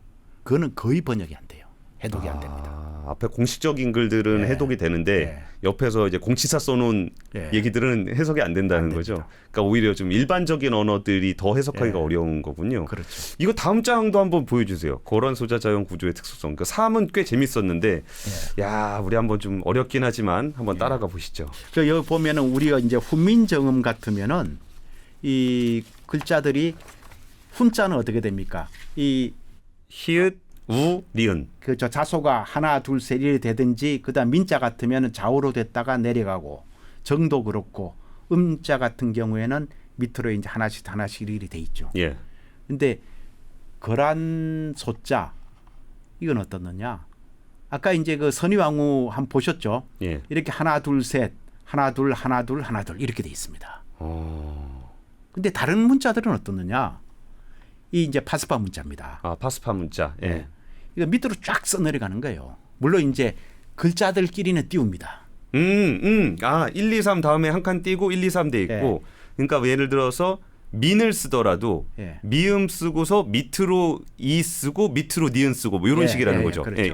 그거는 거의 번역이 안 돼요. 해독이 안 됩니다. 앞에 공식적인 글들은 네. 해독이 되는데 네. 옆에서 이제 공치사 써놓은 네. 얘기들은 해석이 안 된다는 안 거죠. 됩니다. 그러니까 오히려 좀 일반적인 언어들이 더 해석하기가 네. 어려운 거군요. 그렇죠. 이거 다음 장도 한번 보여주세요. 거란 소자 자연 구조의 특수성. 그 3은 꽤 재밌었는데, 야, 우리 한번 좀 어렵긴 하지만 한번 따라가 보시죠. 그 여기 보면은 우리가 이제 훈민정음 같으면은 이 글자들이 훈자는 어떻게 됩니까? 이 히읗, 우, 리은. 그저 자소가 하나 둘 셋 이렇게 되든지 그다음 민자 같으면은 좌우로 됐다가 내려가고 정도 그렇고 음자 같은 경우에는 밑으로 이제 하나씩 이렇게 돼 있죠. 예. 근데 거란 소자 이건 어떻느냐? 아까 이제 그 선의왕후 한번 보셨죠? 예. 이렇게 하나 둘 셋 하나 둘 이렇게 돼 있습니다. 근데 다른 문자들은 어떻느냐? 이 이제 파스파 문자입니다. 파스파 문자. 예. 네. 이거 밑으로 쫙 써 내려가는 거예요. 물론 이제 글자들끼리는 띄웁니다. 1, 2, 3 다음에 한 칸 띄고 1, 2, 3 돼 있고. 그러니까 예를 들어서 민을 쓰더라도 예. 미음 쓰고서 밑으로 이 쓰고 밑으로 니은 쓰고 뭐 이런 예, 식이라는 예, 거죠. 그렇죠.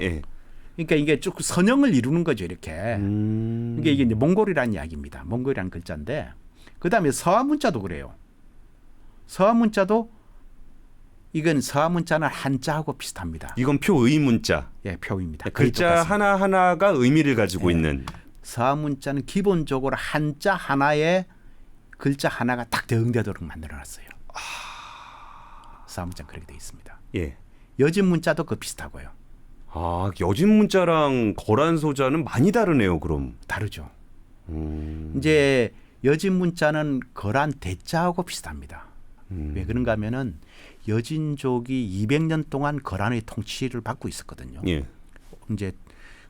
그러니까 이게 쭉 선형을 이루는 거죠, 이렇게. 이게 이제 몽골이라는 이야기입니다. 몽골이라는 글자인데 그다음에 서한 문자도 그래요. 서한 문자도 이건 서한 문자는 한자하고 비슷합니다. 이건 표의 문자. 예, 표입니다. 거의 글자 똑같습니다. 하나하나가 의미를 가지고 있는. 서한 문자는 기본적으로 한자 하나에 글자 하나가 딱 대응되도록 만들어놨어요. 서한 문자는 그렇게 되어 있습니다. 예. 여진 문자도 그 비슷하고요. 여진 문자랑 거란 소자는 많이 다르네요, 그럼. 다르죠. 이제 여진 문자는 거란 대자하고 비슷합니다. 왜 그런가 하면은 여진족이 200년 동안 거란의 통치를 받고 있었거든요. 예. 이제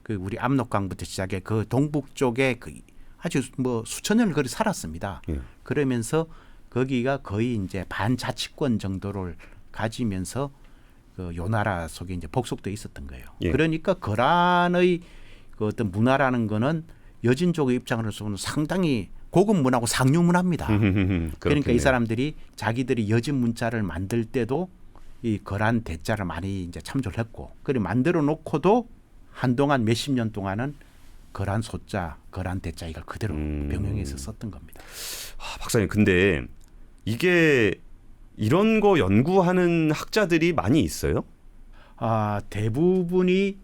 그 우리 압록강부터 시작해 그 동북 쪽에 그 아주 뭐 수천 년을 거리 살았습니다. 예. 그러면서 거기가 거의 이제 반자치권 정도를 가지면서 요 나라 속에 이제 복속돼 있었던 거예요. 예. 그러니까 거란의 그 어떤 문화라는 거는 여진족의 입장으로서는 상당히 고급 문화고 상류 문화입니다. 그러니까 이 사람들이 자기들이 여진 문자를 만들 때도 이 거란 대자를 많이 이제 참조를 했고, 그리고 만들어 놓고도 한동안 몇십 년 동안은 거란 소자, 거란 대자 이걸 그대로 병행해서 썼던 겁니다. 아, 박사님, 근데 이게 이런 거 연구하는 학자들이 많이 있어요? 대부분이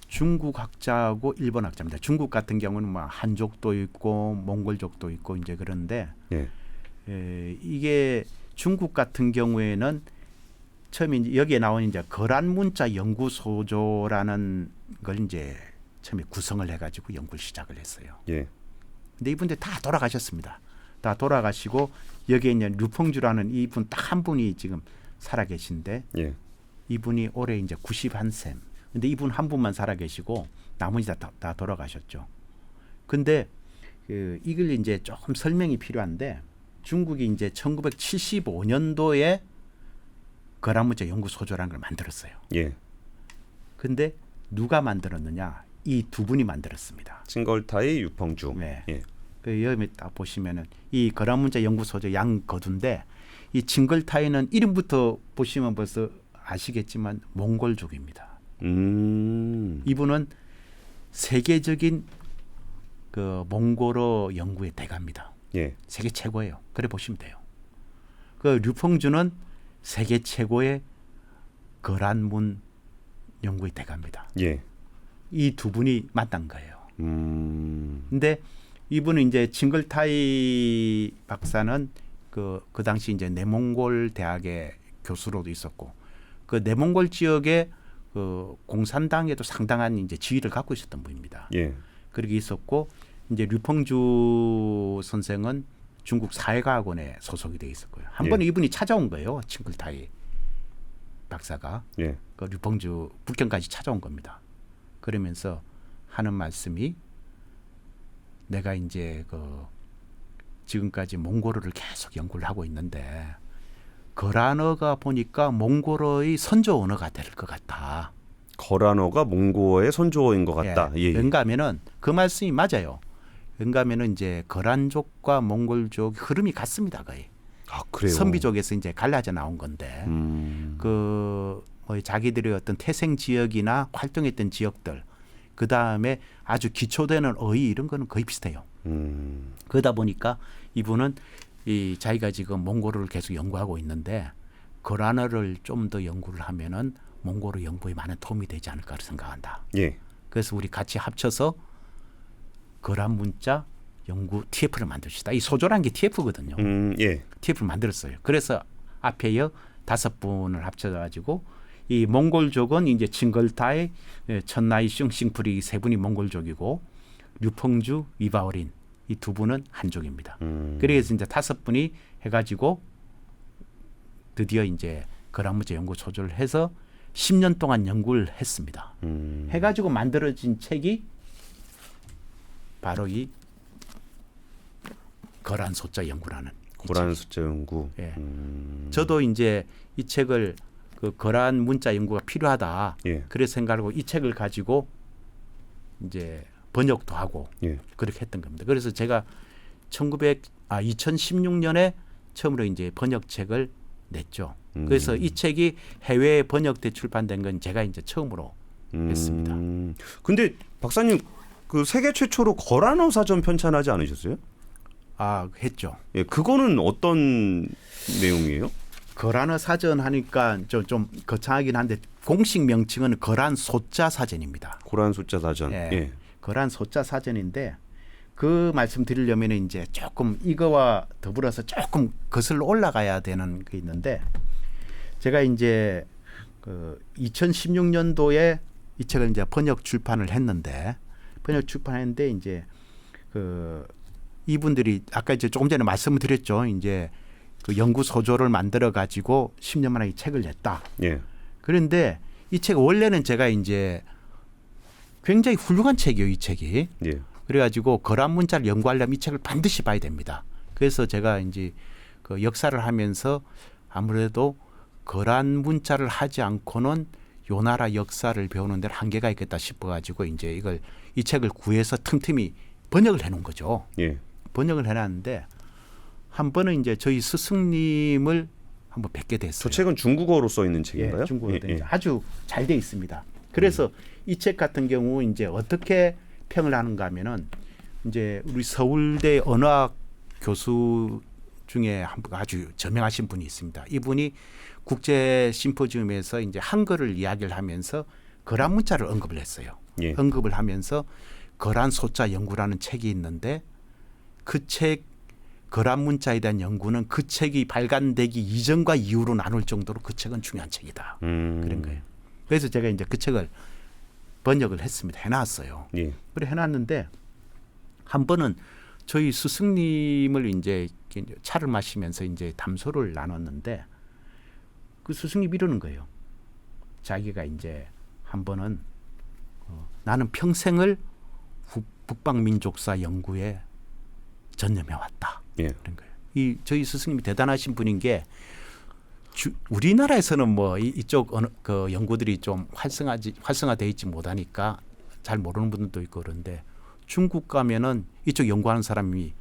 중국 학자하고 일본 학자입니다. 중국 같은 경우는 뭐 한족도 있고 몽골족도 있고 이제 그런데 예. 이게 중국 같은 경우에는 처음에 이제 여기에 나온 이제 거란 문자 연구소조라는 걸 이제 처음에 구성을 해가지고 연구를 시작을 했어요. 예. 근데 이분들 다 돌아가셨습니다. 다 돌아가시고 여기에 이제 류펑주라는 이분 딱 한 분이 지금 살아계신데 예. 이분이 올해 이제 91세. 근데 이분 한 분만 살아계시고 나머지 다 돌아가셨죠. 근데 이걸 이제 조금 설명이 필요한데 중국이 이제 1975년도에 거란문자 연구소조라는 걸 만들었어요. 예. 근데 누가 만들었느냐? 이 두 분이 만들었습니다. 칭걸타이, 유펑주. 네. 예. 그 여기 딱 보시면은 이 거란문자 연구소조 양거두인데 이 칭걸타이는 이름부터 보시면 벌써 아시겠지만 몽골족입니다. 이분은 세계적인 그 몽골어 연구의 대가입니다. 예. 세계 최고예요. 그래 보시면 돼요. 그 류펑주는 세계 최고의 거란문 연구의 대가입니다. 예. 이 두 분이 만난 거예요. 근데 이분은 이제 칭걸타이 박사는 그 당시 이제 내몽골 대학의 교수로도 있었고 그 내몽골 지역에 그 공산당에도 상당한 이제 지위를 갖고 있었던 분입니다. 예. 그렇게 있었고 이제 류펑주 선생은 중국 사회과학원에 소속이 돼 있었고요. 한 번에 이분이 찾아온 거예요. 칭걸타이 박사가 예. 그 류펑주 북경까지 찾아온 겁니다. 그러면서 하는 말씀이 내가 이제 그 지금까지 몽골어를 계속 연구를 하고 있는데 거란어가 보니까 몽골어의 선조 언어가 될 것 같아. 거란어가 몽고어의 선조어인 것 같다. 예. 왜냐하면은 그 말씀이 맞아요. 왜냐하면은 이제 거란족과 몽골족 흐름이 같습니다, 거의. 아, 그래요. 선비족에서 이제 갈라져 나온 건데 그 뭐 자기들의 어떤 태생 지역이나 활동했던 지역들, 그 다음에 아주 기초되는 어휘 이런 거는 거의 비슷해요. 그러다 보니까 이분은 이 자기가 지금 몽골어를 계속 연구하고 있는데 거란어를 좀 더 연구를 하면은 몽골어 연구에 많은 도움이 되지 않을까 생각한다. 예. 그래서 우리 같이 합쳐서 거란 문자 연구 TF를 만듭시다. 이 소조란 게 TF거든요. 예. TF를 만들었어요. 그래서 앞에요 5분을 합쳐가지고 이 몽골족은 이제 칭걸타이, 천나이슝, 싱프리 세 분이 몽골족이고 류펑주, 위바오린 이 두 분은 한족입니다. 그래서 이제 5분이 해가지고 드디어 이제 거란문자 연구 소조를 해서 10년 동안 연구를 했습니다. 해가지고 만들어진 책이 바로 이 거란 소자 연구라는 거란 숫자 연구. 예. 저도 이제 이 책을 그 거란 문자 연구가 필요하다. 예. 그래서 생각하고 이 책을 가지고 이제 번역도 하고 예. 그렇게 했던 겁니다. 그래서 제가 2016년에 처음으로 이제 번역책을 냈죠. 그래서 이 책이 해외에 번역돼 출판된 건 제가 이제 처음으로 했습니다. 근데 박사님 그 세계 최초로 거란어 사전 편찬하지 않으셨어요? 했죠. 예, 그거는 어떤 내용이에요? 거란어 사전 하니까 좀 거창하긴 한데 공식 명칭은 거란 소자 사전입니다. 거란 숫자 사전. 예. 예. 거란 소자 사전인데 그 말씀 드리려면 이제 조금 이거와 더불어서 조금 거슬러 올라가야 되는 게 있는데 제가 이제 그 2016년도에 이 책을 이제 번역 출판을 했는데 이제 그 이분들이 아까 이제 조금 전에 말씀을 드렸죠. 이제 그 연구 소조를 만들어 가지고 10년 만에 이 책을 냈다. 예. 그런데 이 책 원래는 제가 이제 굉장히 훌륭한 책이에요, 이 책이. 예. 그래가지고 거란 문자를 연구하려면 이 책을 반드시 봐야 됩니다. 그래서 제가 이제 그 역사를 하면서 아무래도 거란 문자를 하지 않고는 요 나라 역사를 배우는 데는 한계가 있겠다 싶어가지고 이제 이걸 이 책을 구해서 틈틈이 번역을 해놓은 거죠. 예. 번역을 해놨는데 한 번은 이제 저희 스승님을 한번 뵙게 됐어요. 저 책은 중국어로 써 있는 책인가요? 예, 중국어로 예, 예. 아주 잘 돼 있습니다. 그래서 이 책 같은 경우 이제 어떻게 평을 하는가 하면은 이제 우리 서울대 언어학 교수 중에 한 분 아주 저명하신 분이 있습니다. 이분이 국제 심포지움에서 이제 한글을 이야기를 하면서 거란 문자를 언급을 했어요. 예. 언급을 하면서 거란 소자 연구라는 책이 있는데 그 책 거란 문자에 대한 연구는 그 책이 발간되기 이전과 이후로 나눌 정도로 그 책은 중요한 책이다. 그런 거예요. 그래서 제가 이제 그 책을 번역을 했습니다. 해놨어요. 예. 그래 해놨는데 한 번은 저희 스승님을 이제 차를 마시면서 이제 담소를 나눴는데 그 스승님이 이러는 거예요. 자기가 이제 한 번은 나는 평생을 북방민족사 연구에 전념해 왔다. 예. 그런 거예요. 이 저희 스승님이 대단하신 분인 게 우리나라에서는 뭐 이쪽 그 연구들이 좀 활성화돼 있지 못하니까 잘 모르는 분들도 있고 그런데 중국 가면은 이쪽 연구하는 사람이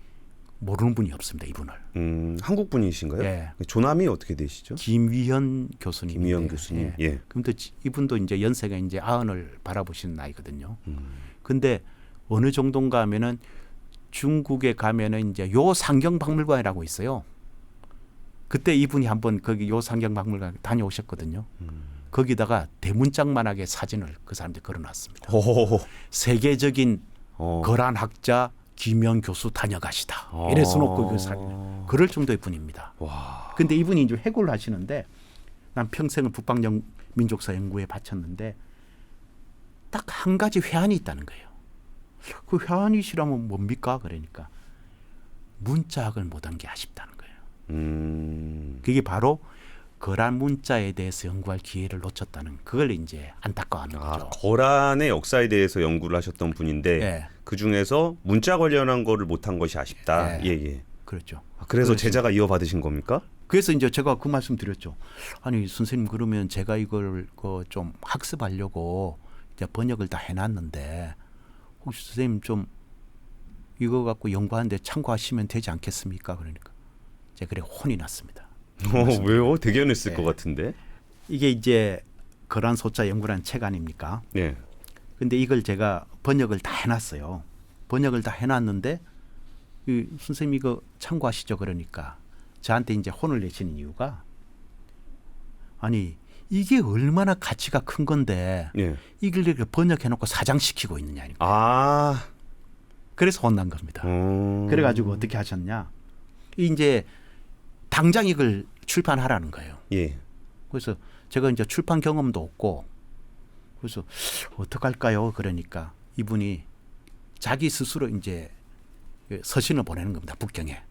모르는 분이 없습니다. 이분을. 한국 분이신가요? 예. 조남이 어떻게 되시죠? 김위현 교수님. 김위현 교수님. 예. 예. 근데 이분도 이제 연세가 이제 90을 바라보시는 나이거든요. 근데 어느 정도인가 하면은 중국에 가면은 이제 요 상경박물관이라고 있어요. 그때 이분이 한번 거기 요 상경박물관 다녀오셨거든요. 거기다가 대문짝만하게 사진을 그 사람들이 걸어놨습니다. 오. 세계적인 거란학자 김영 교수 다녀가시다. 이래 써놓고 그 사진 그럴 정도의 분입니다. 와. 근데 이분이 이제 해고를 하시는데 난 평생을 북방민족사 연구에 바쳤는데 딱 한 가지 회한이 있다는 거예요. 그 회한이시라면 뭡니까? 그러니까 문자학을 못한 게 아쉽다는 거예요. 그게 바로 거란 문자에 대해서 연구할 기회를 놓쳤다는 그걸 이제 안타까워하는 거죠. 거란의 역사에 대해서 연구를 하셨던 분인데 예. 그 중에서 문자 관련한 거를 못한 것이 아쉽다. 예. 예. 그렇죠. 그래서 그렇습니다. 제자가 이어받으신 겁니까? 그래서 이제 제가 그 말씀 드렸죠. 아니 선생님 그러면 제가 이걸 좀 학습하려고 이제 번역을 다 해놨는데 혹시 선생님 좀 이거 갖고 연구하는데 참고하시면 되지 않겠습니까? 그러니까 제가 그래 혼이 났습니다. 왜요? 대견했을 예. 것 같은데. 이게 이제 거란 소자 연구라는 책 아닙니까? 예. 근데 이걸 제가 번역을 다 해놨어요. 번역을 다 해놨는데 선생님 이거 참고하시죠 그러니까 저한테 이제 혼을 내시는 이유가 아니 이게 얼마나 가치가 큰 건데 예. 이걸 이렇게 번역해놓고 사장시키고 있느냐니까. 아. 그래서 혼난 겁니다. 그래가지고 어떻게 하셨냐? 이제 당장 이걸 출판하라는 거예요. 예. 그래서 제가 이제 출판 경험도 없고 그래서 어떡할까요? 그러니까 이분이 자기 스스로 이제 서신을 보내는 겁니다. 북경에.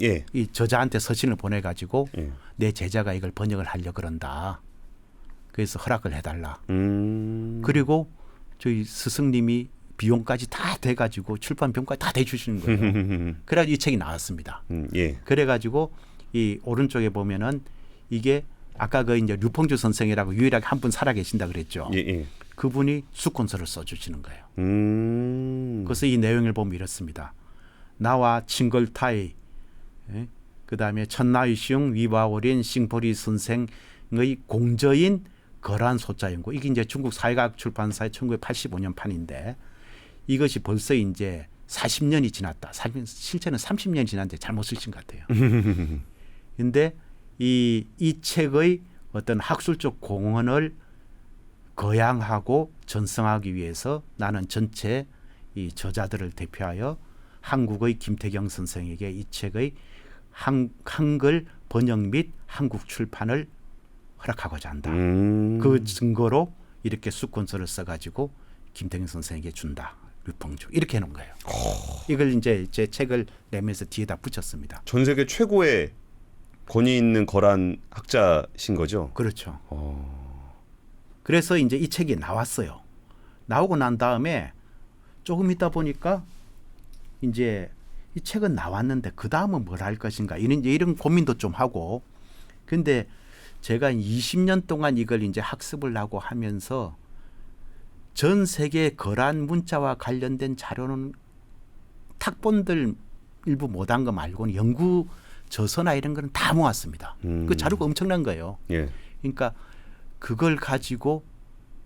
예. 이 저자한테 서신을 보내가지고 예. 내 제자가 이걸 번역을 하려 그런다. 그래서 허락을 해달라. 그리고 저희 스승님이 비용까지 다 돼가지고 출판 비용까지 다 대주시는 거예요. 그래가지고 이 책이 나왔습니다. 예. 그래가지고 이 오른쪽에 보면은 이게 아까 그 이제 류펑주 선생이라고 유일하게 한 분 살아 계신다 그랬죠. 예. 예. 그분이 수권서를 써주시는 거예요. 그래서 이 내용을 보면 이렇습니다. 나와 칭걸타이, 그다음에 천나이슝 위바오린 싱포리 선생의 공저인 거란 소자 연구. 이게 이제 중국 사회과학 출판사의 1985년 판인데 이것이 벌써 이제 40년이 지났다. 실제는 30년이 지났는데 잘못 쓰신 것 같아요. 그런데 이 책의 어떤 학술적 공헌을 거양하고 전승하기 위해서 나는 전체 이 저자들을 대표하여 한국의 김태경 선생에게 이 책의 한글 번역 및 한국 출판을 허락하고자 한다. 그 증거로 이렇게 수권서를 써가지고 김태경 선생에게 준다. 류펑주 이렇게 해놓은 거예요. 이걸 이제 제 책을 내면서 뒤에다 붙였습니다. 전 세계 최고의 권위 있는 거란 학자신 거죠? 그렇죠. 그래서 이제 이 책이 나왔어요. 나오고 난 다음에 조금 있다 보니까 이제 이 책은 나왔는데 그 다음은 뭘 할 것인가 이런 고민도 좀 하고. 근데 제가 20년 동안 이걸 이제 학습을 하고 하면서 전 세계 거란 문자와 관련된 자료는 탁본들 일부 못한 거 말고는 연구 저서나 이런 거는 다 모았습니다. 그 자료가 엄청난 거예요. 예. 그러니까 그걸 가지고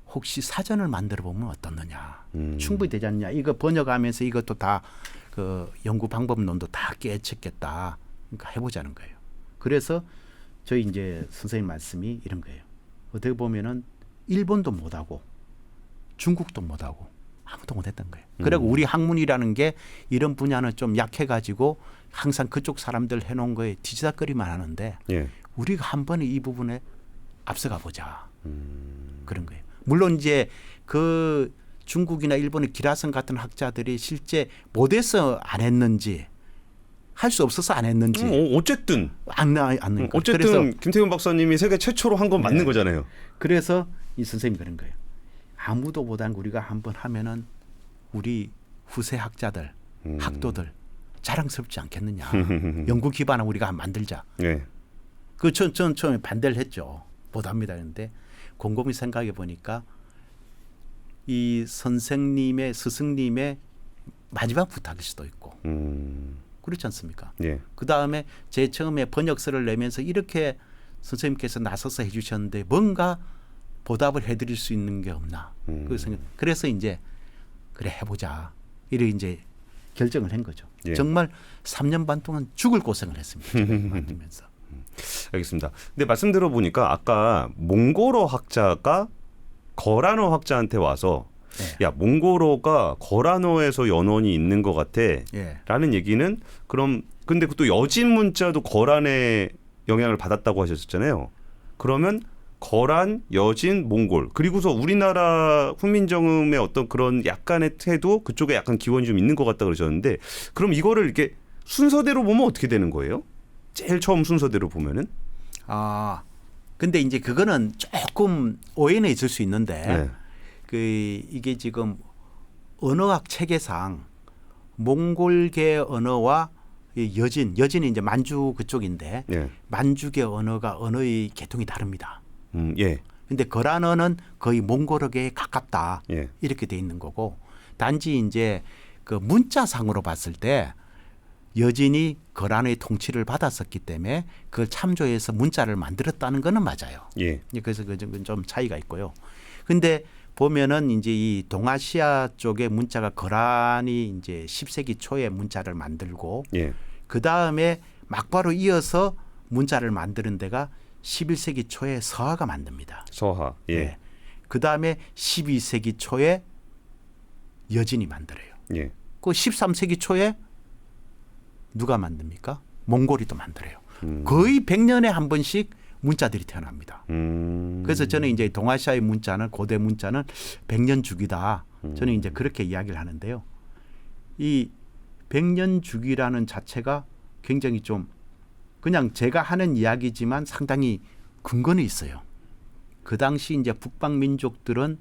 혹시 사전을 만들어 보면 어떻느냐. 충분히 되지 않냐. 이거 번역하면서 이것도 다 그 연구 방법론도 다 깨쳤겠다. 그러니까 해보자는 거예요. 그래서 저희 이제 선생님 말씀이 이런 거예요. 어떻게 보면은 일본도 못하고 중국도 못하고 아무도 못했던 거예요. 그리고 우리 학문이라는 게 이런 분야는 좀 약해가지고 항상 그쪽 사람들 해놓은 거에 뒤지다거리만 하는데 예. 우리가 한 번에 이 부분에 앞서가 보자. 그런 거예요. 물론 이제 그 중국이나 일본의 기라성 같은 학자들이 실제 못해서 안 했는지 할 수 없어서 안 했는지 어쨌든 않는 거. 어쨌든 그래서 김태균 박사님이 세계 최초로 한 건 맞는 네. 거잖아요. 그래서 이 선생님이 그런 거예요. 아무도 못한 우리가 한번 하면은 우리 후세 학자들, 학도들 자랑스럽지 않겠느냐. 연구 기반을 우리가 한번 만들자. 예. 전 처음에 반대를 했죠. 못합니다. 그런데 곰곰이 생각해 보니까 이 선생님의 스승님의 마지막 부탁일 수도 있고 그렇지 않습니까? 예. 그 다음에 제 처음에 번역서를 내면서 이렇게 선생님께서 나서서 해주셨는데 뭔가 보답을 해드릴 수 있는 게 없나. 그래서 이제 그래 해보자. 이렇게 이제 결정을 한 거죠. 예. 정말 3년 반 동안 죽을 고생을 했습니다. 만들면서. 알겠습니다. 근데 말씀 들어보니까 아까 몽고로 학자가 거란어 학자한테 와서 네. 야 몽고로가 거란어에서 연원이 있는 것 같아 예. 라는 얘기는 그럼 근데 또 여진 문자도 거란의 영향을 받았다고 하셨잖아요. 그러면 거란, 여진, 몽골 그리고서 우리나라 훈민정음의 어떤 그런 약간의 태도 그쪽에 약간 기원이 좀 있는 것 같다 그러셨는데 그럼 이거를 이렇게 순서대로 보면 어떻게 되는 거예요? 제일 처음 순서대로 보면은 아, 근데 이제 그거는 조금 오해는 있을 수 있는데 네. 이게 지금 언어학 체계상 몽골계 언어와 이 여진이 이제 만주 그쪽인데 예. 만주계 언어가 언어의 계통이 다릅니다. 예. 근데 거란어는 거의 몽골어계에 가깝다. 예. 이렇게 돼 있는 거고 단지 이제 그 문자상으로 봤을 때 여진이 거란의 통치를 받았었기 때문에 그걸 참조해서 문자를 만들었다는 거는 맞아요. 예. 그래서 그건 좀 차이가 있고요. 근데 보면은 이제 이 동아시아 쪽의 문자가 거란이 이제 10세기 초에 문자를 만들고 예. 그 다음에 막바로 이어서 문자를 만드는 데가 11세기 초에 서하가 만듭니다. 서하. 예. 네. 그 다음에 12세기 초에 여진이 만들어요. 예. 그 13세기 초에 누가 만듭니까? 몽골이 또 만들어요. 거의 100년에 한 번씩 문자들이 태어납니다. 그래서 저는 이제 동아시아의 문자는 고대 문자는 100년 주기다. 저는 이제 그렇게 이야기를 하는데요. 이 100년 주기라는 자체가 굉장히 좀 그냥 제가 하는 이야기지만 상당히 근거는 있어요. 그 당시 이제 북방 민족들은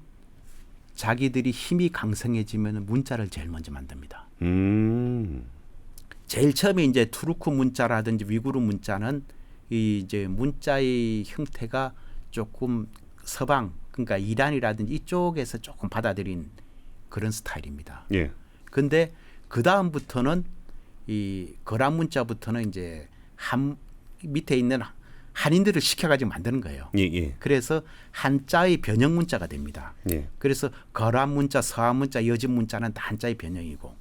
자기들이 힘이 강성해지면 문자를 제일 먼저 만듭니다. 제일 처음에 이제 투르크 문자라든지 위구르 문자는 이 이제 문자의 형태가 조금 서방 그러니까 이란이라든지 이쪽에서 조금 받아들인 그런 스타일입니다. 예. 근데 그 다음부터는 이 거란 문자부터는 이제 밑에 있는 한인들을 시켜가지고 만드는 거예요. 예. 예. 그래서 한자의 변형 문자가 됩니다. 예. 그래서 거란 문자, 서한 문자, 여진 문자는 다 한자의 변형이고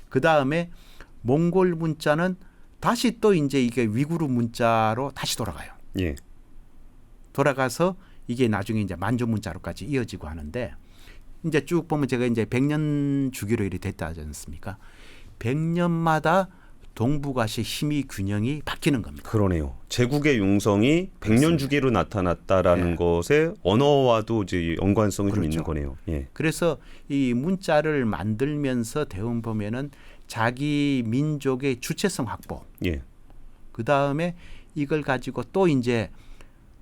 그 다음에 몽골 문자는 다시 또 이제 이게 위구르 문자로 다시 돌아가요. 예. 돌아가서 이게 나중에 이제 만주 문자로까지 이어지고 하는데 이제 쭉 보면 제가 이제 100년 주기로 이렇게 됐다 하지 않습니까? 100년마다 동북아시아 힘의 균형이 바뀌는 겁니다. 그러네요. 제국의 융성이 100년 주기로 나타났다라는 네. 것에 언어와도 이제 연관성이 좀 그렇죠. 있는 거네요. 예. 그래서 이 문자를 만들면서 대원 보면은 자기 민족의 주체성 확보, 예. 그 다음에 이걸 가지고 또 이제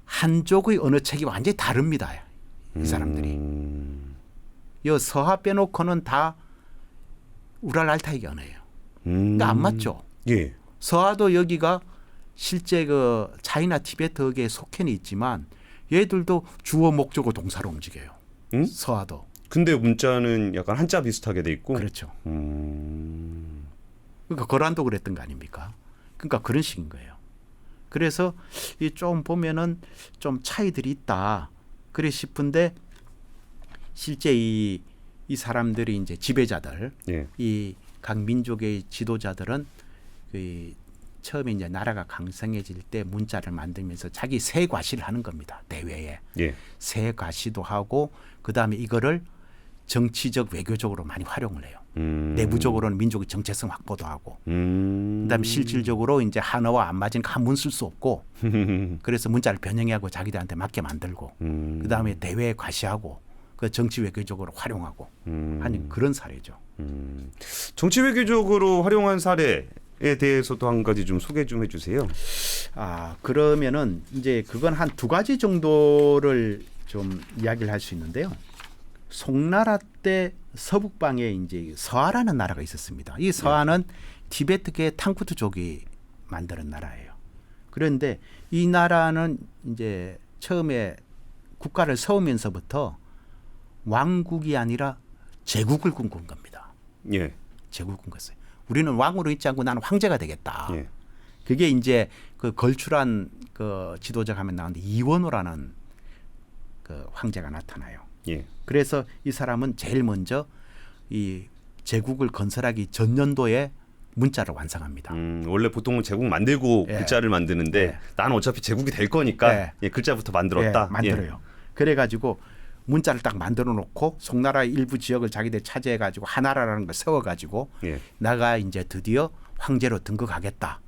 한족의 언어책이 완전히 다릅니다. 이 사람들이. 이 서하 빼놓고는 다 우랄 알타이기 언어예요. 그러니까 안 맞죠. 예. 서하도 여기가 실제 그 차이나 티베트에 속해는 있지만 얘들도 주어 목적어 동사로 움직여요. 서하도. 근데 문자는 약간 한자 비슷하게 돼 있고. 그렇죠. 그러니까 거란도 그랬던 거 아닙니까? 그러니까 그런 식인 거예요. 그래서 이 좀 보면은 좀 차이들이 있다. 그래 싶은데 실제 이 사람들이 이제 지배자들, 예. 이 각 민족의 지도자들은 그 처음에 이제 나라가 강성해질 때 문자를 만들면서 자기 새 과시를 하는 겁니다. 대외에 예. 새 과시도 하고 그 다음에 이거를 정치적 외교적으로 많이 활용을 해요. 내부적으로는 민족의 정체성 확보도 하고 그다음에 실질적으로 이제 한어와 안 맞으니까 한문 쓸 수 없고 그래서 문자를 변형하고 자기들한테 맞게 만들고 그다음에 대외에 과시하고 그 정치 외교적으로 활용하고 하는 그런 사례죠. 정치 외교적으로 활용한 사례에 대해서도 한 가지 좀 소개 좀 해주세요. 아 그러면은 이제 그건 한 두 가지 정도를 좀 이야기를 할 수 있는데요. 송나라 때 서북방에 이제 서하라는 나라가 있었습니다. 이 서하는 티베트계 탕쿠트족이 만드는 나라예요. 그런데 이 나라는 이제 처음에 국가를 세우면서부터 왕국이 아니라 제국을 꿈꾼 겁니다. 예. 제국을 꿈꿨어요. 우리는 왕으로 있지 않고 나는 황제가 되겠다. 예. 그게 이제 그 걸출한 그 지도자가 하면 나오는데 이원호라는 그 황제가 나타나요. 예. 그래서 이 사람은 제일 먼저 이 제국을 건설하기 전년도에 문자를 완성합니다. 원래 보통은 제국 만들고 예. 글자를 만드는데 예. 나는 어차피 제국이 될 거니까 예. 예, 글자부터 만들었다. 예, 만들어요. 그래가지고 문자를 딱 만들어 놓고 송나라의 일부 지역을 자기들 차지해가지고 하나라라는 걸 세워가지고 예. 나가 이제 드디어 황제로 등극하겠다.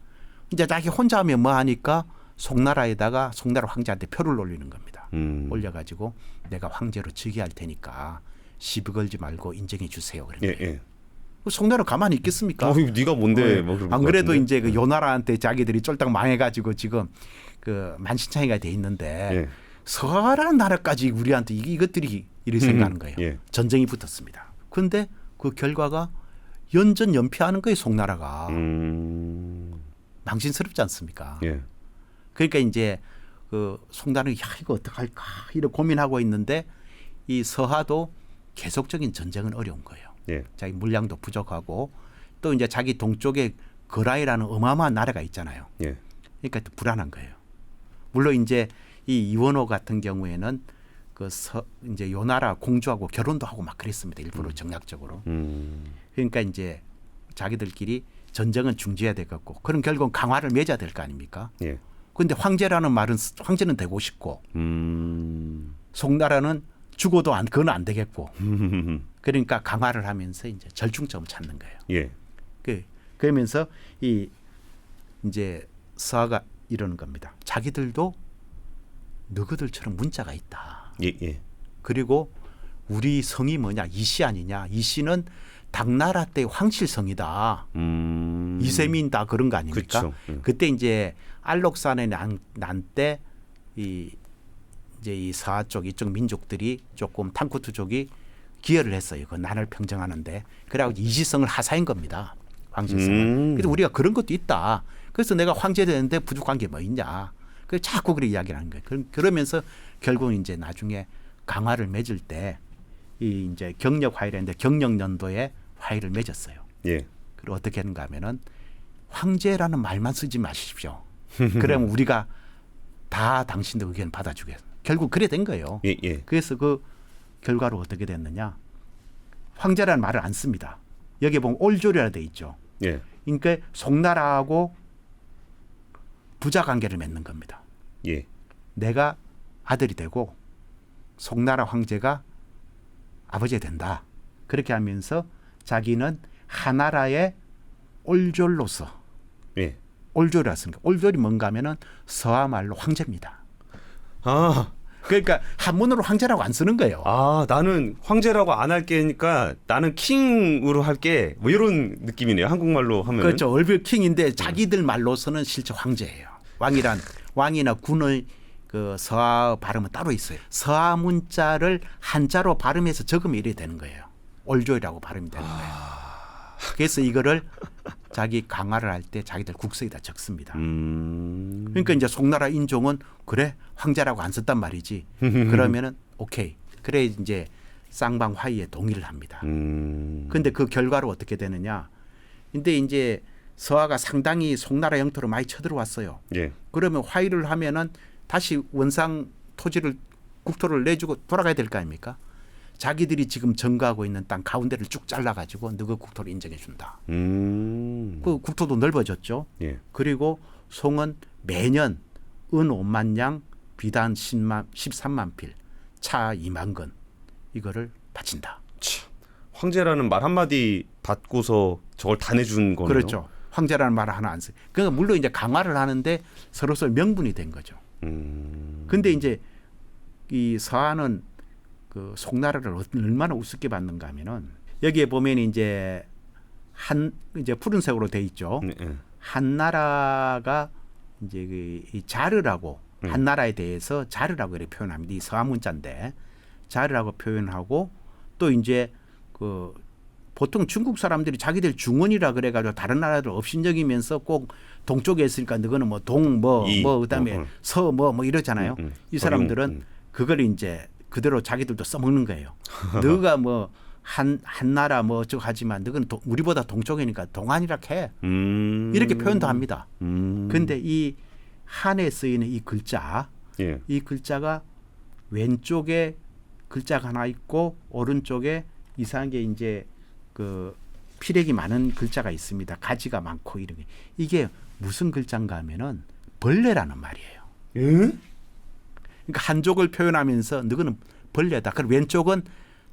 이제 자기 혼자 하면 뭐 하니까 송나라에다가 송나라 황제한테 표를 올리는 겁니다. 올려가지고 내가 황제로 즉위할 테니까 시비 걸지 말고 인정해 주세요. 그런 예. 거예요. 예. 송나라 가만히 있겠습니까? 네가 뭔데? 뭐 그럴 안 것 그래도 같은데. 이제 그 요나라한테 자기들이 쫄딱 망해가지고 지금 그 만신창이가 돼 있는데 예. 서하라는 나라까지 우리한테 이것들이 이렇게 생각하는 거예요. 예. 전쟁이 붙었습니다. 그런데 그 결과가 연전 연패하는 거예요. 송나라가. 망신스럽지 않습니까? 예. 그러니까 이제 그 송나라는 야 이거 어떡할까 이런 고민하고 있는데 이 서하도 계속적인 전쟁은 어려운 거예요. 예. 자기 물량도 부족하고 또 이제 자기 동쪽에 거라이라는 어마어마한 나라가 있잖아요. 예. 그러니까 또 불안한 거예요. 물론 이제 이 이원호 같은 경우에는 그 이제 요 나라 공주하고 결혼도 하고 막 그랬습니다. 일부러 정략적으로. 그러니까 이제 자기들끼리 전쟁은 중지해야 되겠고 그럼 결국 강화를 맺어야 될 거 아닙니까? 예. 그런데 황제라는 말은 황제는 되고 싶고 송나라는 죽어도 그건 안 되겠고 그러니까 강화를 하면서 이제 절충점을 찾는 거예요. 예. 그러면서 이 이제 서하가 이러는 겁니다. 자기들도 너희들처럼 문자가 있다. 예. 예. 그리고 우리 성이 뭐냐 이씨 아니냐. 이씨는 당나라 때 황실성이다. 이세민 다 그런 거 아닙니까? 그쵸. 그때 이제 알록산에 난 때 이제 이 서하 쪽 이쪽 민족들이 조금 탕쿠트족이 기여를 했어요. 그 난을 평정하는데 그래가지고 이시성을 하사한 겁니다. 황실성을. 그래서 우리가 그런 것도 있다. 그래서 내가 황제 되는데 부족한 게 뭐 있냐. 그 자꾸 그렇게 이야기를 하는 거예요. 그러면서 결국 이제 나중에 강화를 맺을 때 이 이제 경력 화의를 했는데 경력년도에 화의를 맺었어요. 예. 그리고 어떻게 했는가 하면은 황제라는 말만 쓰지 마십시오. 그러면 우리가 다 당신들 의견 받아주겠습니다. 결국 그래 된 거예요. 예. 예. 그래서 그 결과로 어떻게 됐느냐. 황제라는 말을 안 씁니다. 여기 보면 올조리라 돼 있죠. 예. 그러니까 송나라하고 부자 관계를 맺는 겁니다. 예. 내가 아들이 되고 송나라 황제가 아버지가 된다. 그렇게 하면서 자기는 하나라의 올졸로서 예. 올졸이라 쓰니까 올졸이 뭔가 하면은 서하 말로 황제입니다. 아. 그러니까 한문으로 황제라고 안 쓰는 거예요. 아, 나는 황제라고 안 할게니까 나는 킹으로 할게. 뭐 이런 느낌이네요. 한국말로 하면. 그렇죠. 얼핏 킹인데 자기들 말로서는 실제 황제예요. 왕이나 군의 그 서하 발음은 따로 있어요. 서하 문자를 한자로 발음해서 적으면 이래 되는 거예요. 올조이라고 발음이 되는 거예요. 그래서 이거를 자기 강화를 할 때 자기들 국서에다 적습니다. 음. 그러니까 이제 송나라 인종은 그래 황제라고 안 썼단 말이지. 그러면은 오케이. 그래 이제 쌍방 화의에 동의를 합니다. 근데 그 결과로 어떻게 되느냐? 근데 이제 서하가 상당히 송나라 영토로 많이 쳐들어왔어요. 예. 그러면 화의를 하면은 다시 원상 토지를 국토를 내주고 돌아가야 될 거 아닙니까? 자기들이 지금 점거하고 있는 땅 가운데를 쭉 잘라가지고 너그 국토를 인정해 준다. 그 국토도 넓어졌죠. 예. 그리고 송은 매년 은 5만 양, 비단 13만 필, 차 2만 건 이거를 바친다. 참, 황제라는 말 한마디 받고서 저걸 다 내준 거네요. 그렇죠. 황제라는 말을 하나 안 써. 그러니까 물론 이제 강화를 하는데 서로서로 명분이 된 거죠. 근데 이제 이 서한은 그 송나라를 얼마나 우습게 봤는가 하면은 여기에 보면 이제 이제 푸른색으로 돼 있죠. 한나라가 이제 이 자르라고 한나라에 대해서 자르라고 이렇게 표현합니다. 이 서한 문자인데 자르라고 표현하고 또 이제 그 보통 중국 사람들이 자기들 중원이라 그래가지고 다른 나라들 업신여기면서 꼭 동쪽에 있으니까 너는 뭐 동 뭐 그다음에 서 뭐 이러잖아요. 이 사람들은 그걸 이제 그대로 자기들도 써먹는 거예요. 너가 뭐 한나라 뭐 어쩌고 하지만 너는 우리보다 동쪽이니까 동안이라 해. 이렇게 표현도 합니다. 근데 이 한에 쓰이는 이 글자, 예. 이 글자가 왼쪽에 글자가 하나 있고 오른쪽에 이상한 게 이제 그 피력이 많은 글자가 있습니다. 가지가 많고 이런 게. 이게 무슨 글자인가 하면은 벌레라는 말이에요. 그러니까 한족을 표현하면서 너는 벌레다. 그리고 왼쪽은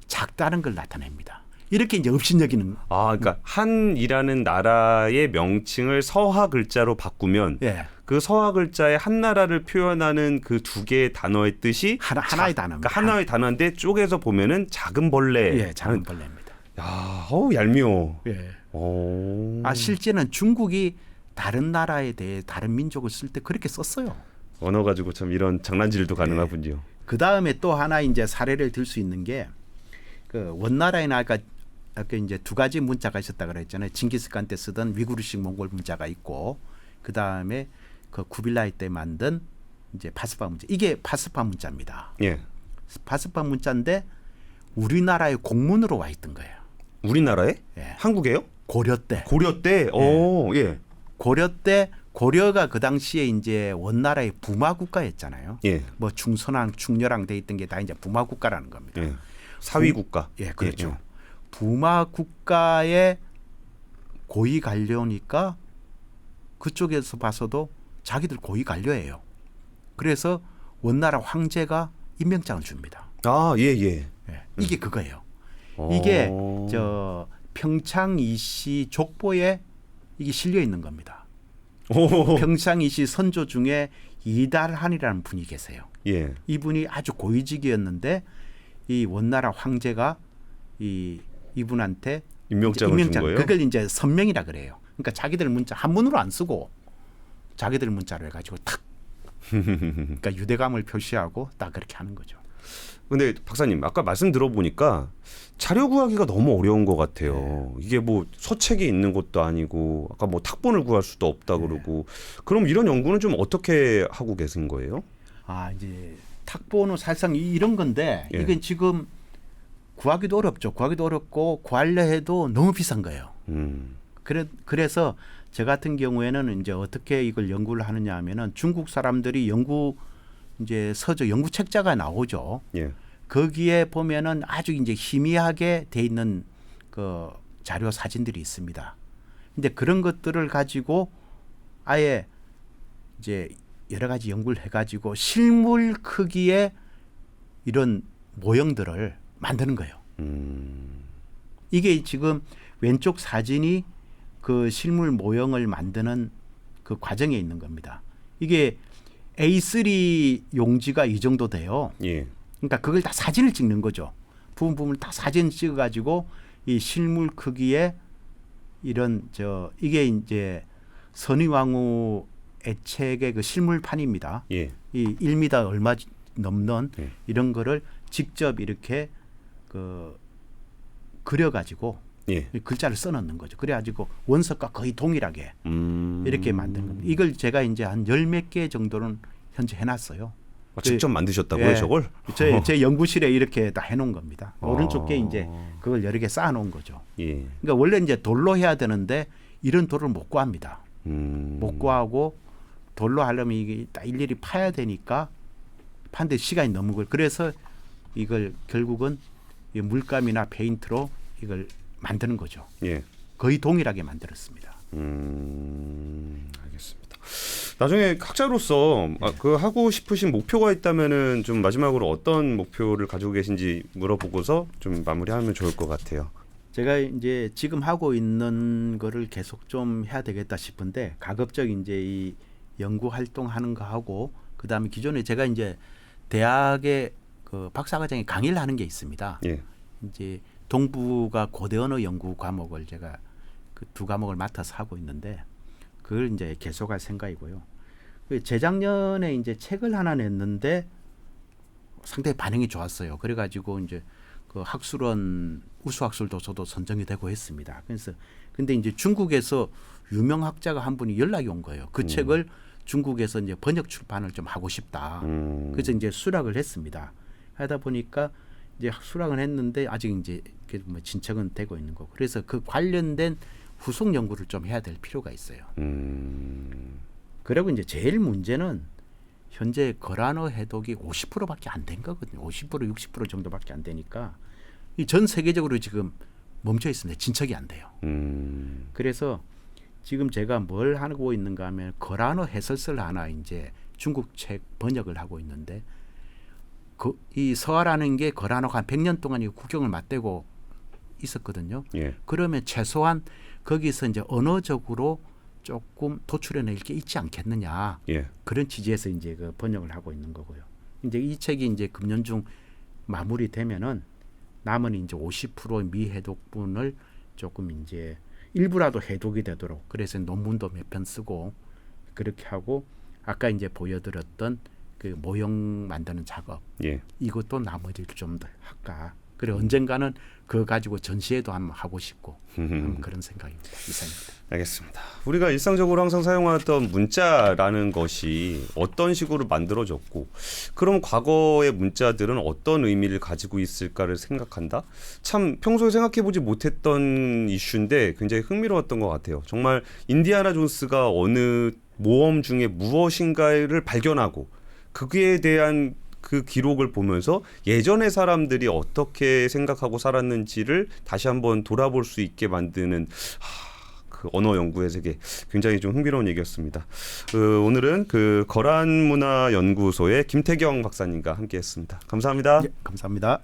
작다는 걸 나타냅니다. 이렇게 이제 업신여기는. 아, 그러니까 한이라는 나라의 명칭을 서하 글자로 바꾸면 예. 그 서하 글자의 한 나라를 표현하는 그 두 개의 단어의 뜻이 하나의 단어입니다. 그러니까 하나의 단어인데 쪼개서 보면은 작은 벌레. 예, 작은 벌레입니다. 야, 얄미워. 예. 오. 실제는 중국이 다른 나라에 대해 다른 민족을 쓸 때 그렇게 썼어요. 언어 가지고 참 이런 장난질도 가능하군요. 그 다음에 또 하나 이제 사례를 들 수 있는 게 그 원나라에는 아까 이제 두 가지 문자가 있었다 그랬잖아요. 징기스칸 때 쓰던 위구르식 몽골 문자가 있고 그 다음에 그 구빌라이 때 만든 이제 파스파 문자. 이게 파스파 문자입니다. 예. 파스파 문자인데 우리나라의 공문으로 와 있던 거예요. 우리나라에? 예. 한국에요? 고려 때. 고려 때. 오, 예. 고려 때 고려가 그 당시에 이제 원나라의 부마 국가였잖아요. 예. 뭐 중선왕, 중려랑 돼 있던 게 다 이제 부마 국가라는 겁니다. 예. 사위 국가. 예, 그렇죠. 부마 국가의 고위 관료니까 그쪽에서 봐서도 자기들 고위 관료예요. 그래서 원나라 황제가 임명장을 줍니다. 아, 예, 예. 예, 이게 그거예요. 이게 저 평창이시 족보에 이게 실려 있는 겁니다. 평창이시 선조 중에 이달한이라는 분이 계세요. 예. 이분이 아주 고위직이었는데 이 원나라 황제가 이분한테 임명장을 준 거예요? 그걸 이제 선명이라 그래요. 그러니까 자기들 문자 한문으로 안 쓰고 자기들 문자로 해가지고 탁. 그러니까 유대감을 표시하고 딱 그렇게 하는 거죠. 근데 박사님 아까 말씀 들어보니까 자료 구하기가 너무 어려운 것 같아요. 이게 뭐 서책이 있는 것도 아니고 아까 뭐 탁본을 구할 수도 없다 그러고 그럼 이런 연구는 좀 어떻게 하고 계신 거예요? 이제 탁본은 사실상 이런 건데 예. 이건 지금 구하기도 어렵죠. 구하기도 어렵고 구하려 해도 너무 비싼 거예요. 그래서 저 같은 경우에는 이제 어떻게 이걸 연구를 하느냐 하면은 중국 사람들이 연구 책자가 나오죠. 예. 거기에 보면은 아주 이제 희미하게 돼 있는 그 자료 사진들이 있습니다. 근데 그런 것들을 가지고 아예 이제 여러 가지 연구를 해가지고 실물 크기의 이런 모형들을 만드는 거예요. 이게 지금 왼쪽 사진이 그 실물 모형을 만드는 그 과정에 있는 겁니다. 이게 A3 용지가 이 정도 돼요. 예. 그러니까 그걸 다 사진을 찍는 거죠. 부분을 다 사진 찍어가지고 이 실물 크기의 이런 이게 이제 선의왕후 애책의 그 실물판입니다. 예. 이 1m 얼마 넘는 이런 거를 직접 이렇게 그려가지고 예. 글자를 써넣는 거죠. 그래가지고 원석과 거의 동일하게 이렇게 만든 겁니다. 이걸 제가 이제 한 열 몇 개 정도는 현재 해놨어요. 직접 만드셨다고요, 예, 저걸? 제 연구실에 이렇게 다 해놓은 겁니다. 오른쪽 게 이제 그걸 여러 개 쌓아놓은 거죠. 예. 그러니까 원래 이제 돌로 해야 되는데 이런 돌을 못 구합니다. 못 구하고 돌로 하려면 이게 딱 일일이 파야 되니까 파는데 시간이 너무 걸려. 그래서 이걸 결국은 이 물감이나 페인트로 이걸 만드는 거죠. 예. 거의 동일하게 만들었습니다. 알겠습니다. 나중에 학자로서 그 하고 싶으신 목표가 있다면은 좀 마지막으로 어떤 목표를 가지고 계신지 물어보고서 좀 마무리하면 좋을 것 같아요. 제가 이제 지금 하고 있는 거를 계속 좀 해야 되겠다 싶은데 가급적 이제 이 연구 활동하는 거 하고 그다음에 기존에 제가 이제 대학에 그 박사과정에 강의를 하는 게 있습니다. 예. 이제 동부가 고대 언어 연구 과목을 제가 그 두 과목을 맡아서 하고 있는데 그걸 이제 계속할 생각이고요. 재작년에 이제 책을 하나 냈는데 상당히 반응이 좋았어요. 그래가지고 이제 그 학술원 우수학술 도서도 선정이 되고 했습니다. 그래서 근데 이제 중국에서 유명 학자가 한 분이 연락이 온 거예요. 그 책을 중국에서 이제 번역 출판을 좀 하고 싶다. 그래서 이제 수락을 했습니다. 하다 보니까 이제 수락은 했는데 아직 이제 뭐 진척은 되고 있는 거고. 그래서 그 관련된 후속 연구를 좀 해야 될 필요가 있어요. 그리고 이제 제일 문제는 현재 거란어 해독이 50%밖에 안 된 거거든요. 50% 60% 정도밖에 안 되니까 이 전 세계적으로 지금 멈춰 있습니다. 진척이 안 돼요. 그래서 지금 제가 뭘 하고 있는가 하면 거란어 해설서를 하나 이제 중국 책 번역을 하고 있는데 이 서하라는 게 거란어가 한 100년 동안 이 국경을 맞대고 있었거든요. 예. 그러면 최소한 거기서 이제 언어적으로 조금 도출해낼 게 있지 않겠느냐. 예. 그런 취지에서 이제 그 번역을 하고 있는 거고요. 이제 이 책이 이제 금년 중 마무리되면은 남은 이제 50% 미해독분을 조금 이제 일부라도 해독이 되도록 그래서 논문도 몇 편 쓰고 그렇게 하고 아까 이제 보여드렸던 그 모형 만드는 작업 예. 이것도 나머지를 좀 더 할까. 그래 언젠가는 그거 가지고 전시회도 한번 하고 싶고 그런 생각입니다. 이상입니다. 알겠습니다. 우리가 일상적으로 항상 사용하던 문자라는 것이 어떤 식으로 만들어졌고 그럼 과거의 문자들은 어떤 의미를 가지고 있을까를 생각한다. 참 평소에 생각해보지 못했던 이슈인데 굉장히 흥미로웠던 것 같아요. 정말 인디아나 존스가 어느 모험 중에 무엇인가를 발견하고 그에 대한 그 기록을 보면서 예전의 사람들이 어떻게 생각하고 살았는지를 다시 한번 돌아볼 수 있게 만드는 그 언어 연구의 세계 굉장히 좀 흥미로운 얘기였습니다. 오늘은 그 거란문화연구소의 김태경 박사님과 함께했습니다. 감사합니다. 예, 감사합니다.